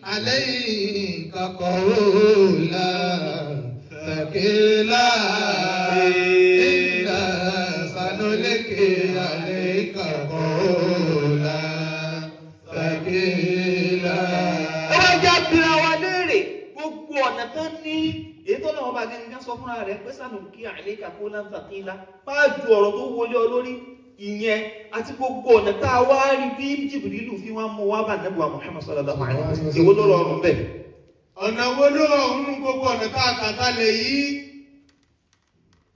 alayka qawlan thaqila. Inna sanulqi alayka qawlan thaqila. Ẹ wá já bíra wa léèrè gbogbo ọ̀nà tó ní ètò náà ọba gẹ́gẹ́ sọ fúnra rẹ̀ pé sanulqi alayka qawlan thaqila. Páàjù ọ̀rọ̀ tó wọlé ọ lórí ìyẹn àti gbogbo ọ̀nà tá a wá rí bí Jibrilu fi wá mú wá bá Ànábì wa Muhammad sallallahu alaihi wasallam. Èwo ló rọrùn bẹ́ẹ̀? Ọ̀nà wo ló rọrùn nínú gbogbo ọ̀nà tá a kà kalẹ̀ yìí?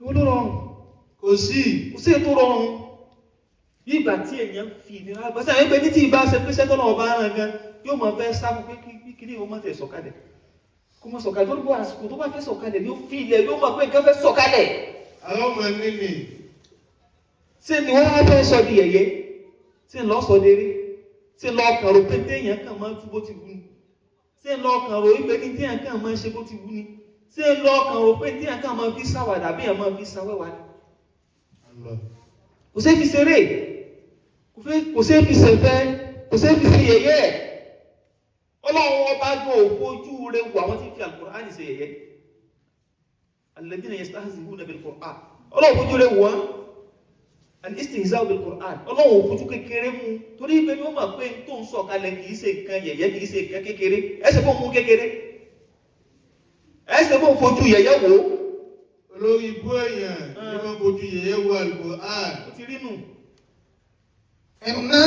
Èwo ló rọrùn? Kò sí. Kò sí ètò rọrùn. Bí ìgbà tí èèyàn fi ìnira gbà sẹ́yìn pé ní tí ìbá ṣe pé sẹ́tọ́ náà ọba rẹ̀ gan yóò máa fẹ́ sá fún pé kí ni ìwọ́n máa tẹ̀ sọ̀kalẹ̀. Kó máa sọ̀kalẹ̀ tó ń bọ̀ àsìkò tó bá fẹ́ sọ̀kalẹ̀ ni ó fi ilẹ̀ yóò máa pé nǹkan fẹ́ sọ̀kalẹ̀. Àwọn ọmọ níní. Ṣé ni wọ́n wá fẹ́ sọ di yẹ̀yẹ́? Ṣé lọ́ sọ lérí? Ṣé lọ́ kàn rò pé téèyàn kàn máa tú bó ti wù ni? Ṣé lọ́ kàn rò wípé ní téèyàn kàn máa ṣe bó ti wù ni? Ṣé lọ́ kàn rò pé téèyàn kàn máa fi ṣàwàdà bí èèyàn máa fi ṣàwẹ́wà ni? Kò ṣeé fi ṣeré, kò ṣeé fi ṣẹ̀fẹ̀, kò ṣeé fi ṣe yẹ̀yẹ́. Ọlọ́run ọba gbọ́ òfojú rẹ̀ wù àwọn tí ń fi Al-Qur'ani ṣe yẹ̀yẹ́. Alladhina yastahzi'una bil-Qur'an. Ọlọ́run fojú rẹ̀ wù wọ́n. Al-istihza'u bil-Qur'an. Ọlọ́run fojú kékeré mú torí pé ní ó mọ̀ pé tó ń sọ̀kalẹ̀ kìí ṣe nǹkan yẹ̀yẹ́ kìí ṣe nǹkan kékeré. Ẹsẹ̀ bó mú kékeré. Ẹsẹ̀ bó fojú yẹ̀yẹ́ wò. Olórí ibú èèyàn ní wọ́n fojú yẹ̀yẹ́ wo Al-Qur'an. Ó ti rí nù. Inna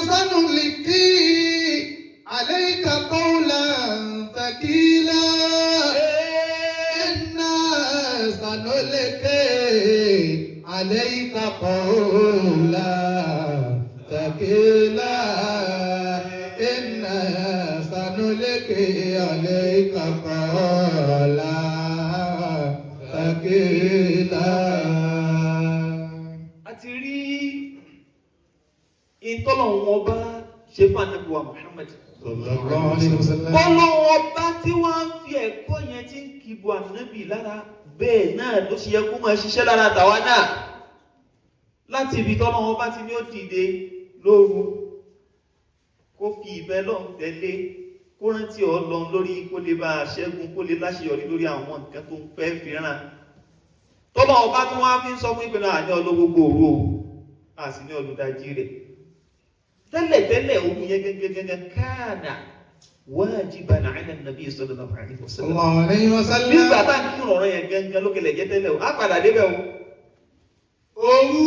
sanulqi alayka qawlan thaqila. Inna sanulqi alayka qawlan thaqila. Inna sanulqi alayka qawlan thaqila. A ti rí ìtọ́lọ̀wọ̀n ọba ṣe fún Ànábì wa Muhammad. Ọlọ́run ọba tí wọ́n ń fi ẹ̀kọ́ yẹn tí ń kìbò Ànábì lára bẹ́ẹ̀ náà ló ṣe yẹ kó máa ṣiṣẹ́ lára tàwa náà. Láti ibi tọ́lọ́run ọba ti ní ó dìde lóru kó fi ìfẹ́ lọ́n tẹ̀lé kó rántí Ọlọ́run lórí kó lè bá a ṣẹ́gun kó lè láṣeyọrí lórí àwọn nǹkan tó ń fẹ́ fi ràn. Tọ́lọ́run ọba tí wọ́n á fi ń sọ fún ìpinnu àní ọlọ́gbogbo òru o àti ní olùdájí rẹ̀. Tẹ́lẹ̀ ogun yẹn gẹ́gẹ́gẹ́gẹ́ káàdà wajiban ala an-nabi sallallahu alaihi wasallam. Nígbà tá ń kírun ọ̀rọ̀ yẹn gẹ́gẹ́ lókèlè jẹ́ tẹ́lẹ̀ o, á padà débẹ̀ o. Òru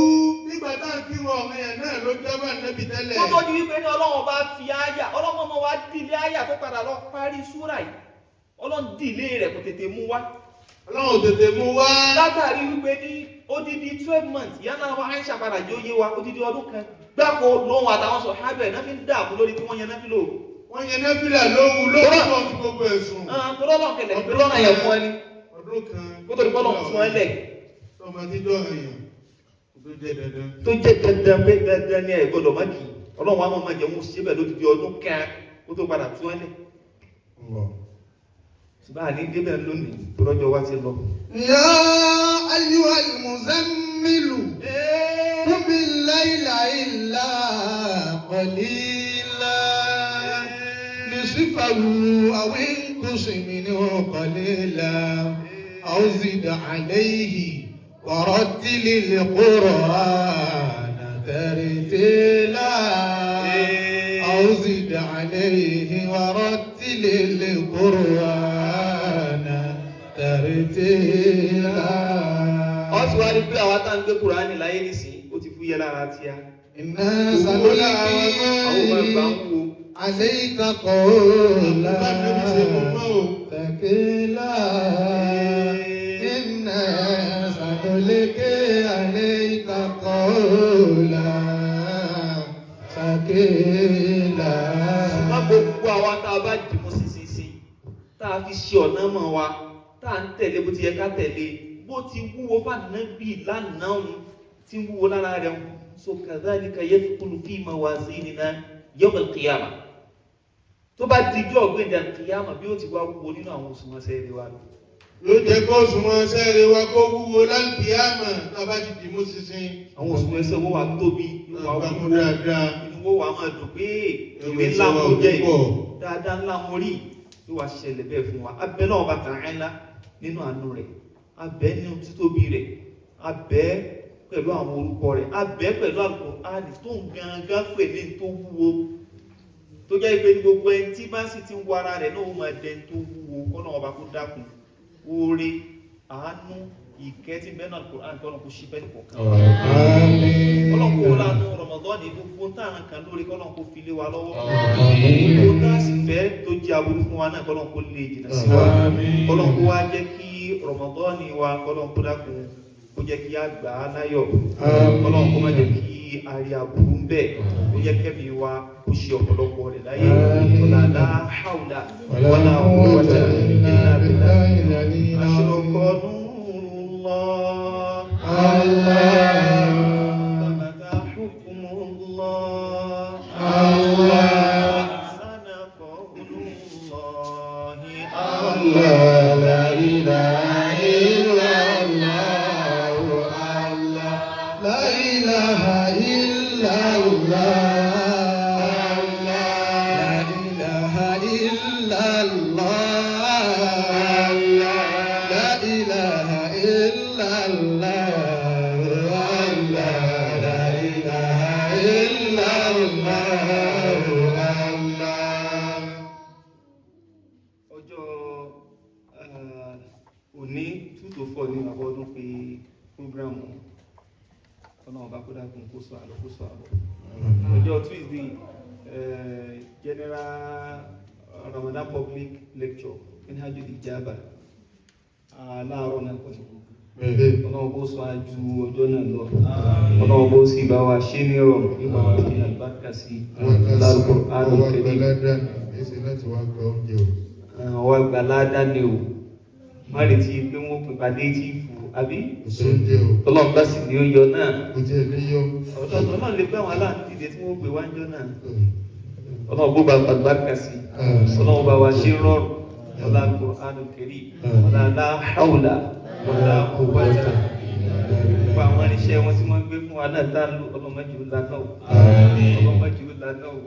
nígbà tá ń kírun ọ̀rọ̀ yẹn náà ló jọba Ànábì tẹ́lẹ̀. Wọ́n tó di wípé ní Ọlọ́run bá fi áyà, Ọlọ́run ọmọ wa dìlé áyà tó padà lọ parí súrà yìí. Ọlọ́run dìlé rẹ̀ kò tètè mú wá. Ọlọ́run tètè mú wá. Látàrí wípé ní odidi 12 months, ìyá náà wá Aisha padà jẹ́ òye wa odidi ọdún kan. Gbáko lóhun àtàwọn sọ̀hábẹ̀ náà fi ń dààmú lórí tí wọ́n yẹn náà fi lò. Wọ́n yẹn nẹ́fìlà lóhun lóhun fi gbogbo ẹ̀sùn. Tọ́lọ́lọ́ kẹlẹ̀ pé lọ́nà yẹn fún ẹni. Ọdún kan. Kó tó di pọ́lọ̀ fún ẹ lẹ̀. Tọ́mọ tí dọ́rọ̀ yẹn. tó jẹ́ dandan pé dandan ní ẹ̀ gbọ́dọ̀ má kì í ọlọ́run wa máa jẹ́ wọn ṣe bẹ́ẹ̀ lódìdí ọdún kan kó tó padà tún ẹ̀ lẹ̀ ṣùgbọ́n àní débẹ̀ lónìí tó rọ́jọ́ wá ti lọ. Ya ayyuhal muzammilu qumil layla illa qalila nisfahu aw inqus minhu qalila aw zid alayhi warattilil qur'ana tartila aw zid alayhi warattilil qur'ana tartila. Ọ̀sùn wa rí pé àwọn tá ń gbé Kùránì láyé nìsín ó ti fúyẹ́ lára tí a. Inna sanulqi alayka qawlan thaqila. Inna sanulqi alayka qawlan thaqila. Má gbogbo àwọn tá a bá dìmú sísìsì tá a fi ṣe ọ̀nà mọ̀ wa tá a ń tẹ̀lé bó ti yẹ ká tẹ̀lé bó ti wúwo fànàbí lánàá òun tí ń wúwo lára rẹ̀ so kadhalika yadkhulu fi mawazinina yawm al-qiyamah tó bá dijọ́ ọ̀gbìn al-qiyamah bí ó ti wá wúwo nínú àwọn òṣùwọ̀n sẹ́ẹ̀rẹ̀ wa ló jẹ́ kó òṣùwọ̀n sẹ́ẹ̀rẹ̀ wa kó wúwo lálùkìyàmà tá a bá ti dìmú sísìn. àwọn òṣùwọ̀n ẹsẹ̀ wọ́n wà tóbi wà wúwo dáadáa inú wọ́n wà máa dùn pé ìwé ńlá mo jẹ́ dáadáa ńlá mo rí yóò wá ṣẹlẹ̀ bẹ́ẹ̀ fún wa abẹ́ náà bá tàn án ńlá nínú àánú rẹ̀ abẹ́ nínú títóbi rẹ̀ abẹ́ pẹ̀lú àwọn orúkọ rẹ̀ abẹ́ pẹ̀lú Al-Qur'ani tó ń gangan pè ní tó wúwo tó jẹ́ pé ní gbogbo ẹni tí bá sì ti ń wọ ara rẹ̀ náà ó máa dẹ tó wúwo kọ́nà ọba kó dákun oore àánú ìkẹ́ tí bẹ́ẹ̀ náà Al-Qur'ani kọ́nà kó ṣí bẹ́ẹ̀ kọ̀ọ̀kan kọ́nà kó lánàá Ramadan ní gbogbo táwọn kan lórí kọ́nà kó fi lé wa lọ́wọ́ gbogbo tá a sì fẹ́ tó jẹ́ aburú fún wa náà kọ́nà kó lè jìnnà sí wa kọ́nà kó wá jẹ́ kí Ramadan wa kọ́nà kó dákun kó jẹ́ kí a gbà á láyọ̀ Ọlọ́run kó má jẹ́ kí a rí aburú ń bẹ̀ kó jẹ́ kẹ́mi wa kó ṣe ọ̀pọ̀lọpọ̀ rẹ̀ láyé wala la hawla wala quwwata illa billah ashraqa nurullah thabata hukmullah ahsana qawlullahi la ilaha illa La ilaha illallah La ilaha illallah La ilaha illallah La ilaha illallah. Ọjọ́ òní 2 to 4 ní àbọ̀ ọdún pé prógrámù ọ̀nà ọba kó dákun kó sọ àlọ́ kó sọ àbọ̀. Ọjọ́ Tuesday general Ramadan public lecture Minhajul Ijaba láàárọ̀ náà pẹ̀lú ọ̀nà ọba ó sọ àjù ọjọ́ náà lọ ọ̀nà ọba ó sì bá wa ṣe ní ọ̀rọ̀ nípa wa fi àlùbáríkà sí lárúkọ àrùn kẹ́lẹ́ àwọn àgbàládá ni o má retí pé wọ́n pè pàdé tí fò àbí ọlọ́run bá sì ní ó yọ náà ọlọ́run lè pẹ́ àwọn aláàánú dìde tí wọ́n pè wájọ́ náà ọlọ́run bó bá àlùbáríkà sí ọlọ́run bá wa ṣe rọrùn ọlọ́run àrùn kẹ́lẹ́ ọlọ́run hawla wala quwwata gbogbo àwọn iṣẹ́ wọn tí wọ́n gbé fún wa náà dáa lò ọlọ́mọdé ó lánàá o ọlọ́mọdé ó lánàá o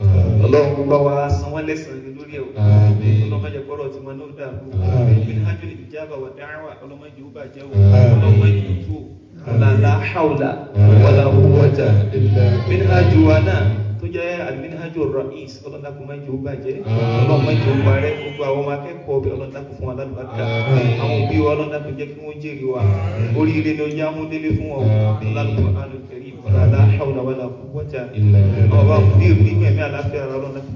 ọlọ́run bá wa san wọ́n lẹ́sàn-án lórí ẹ̀ o ọlọ́mọdé kọ́rọ̀ tí wọ́n náà dà o Minhajul Ijaba wa Da'wa ọlọ́mọdé ó bàjẹ́ o ọlọ́mọdé ó tó la hawla wala quwwata Minhaju wa náà tó jẹ́ al-Minhajur Ra'is ọlọ́dàkùnmájú ó bàjẹ́ ọlọ́mọdé ó parẹ́ gbogbo àwọn ọmọ akẹ́kọ̀ọ́ ọbẹ̀ ọlọ́dàkùn fún alálùbáríkà àwọn òbí wa ọlọ́dàkùn jẹ́ kí wọ́n jèrè wa oríire ni ó já mú délé fún wọn Al-Qur'anul Karim la hawla wala quwwata ọba òbí ìlú ìgbẹ̀mí àlàáfíà ọlọ́dàkùn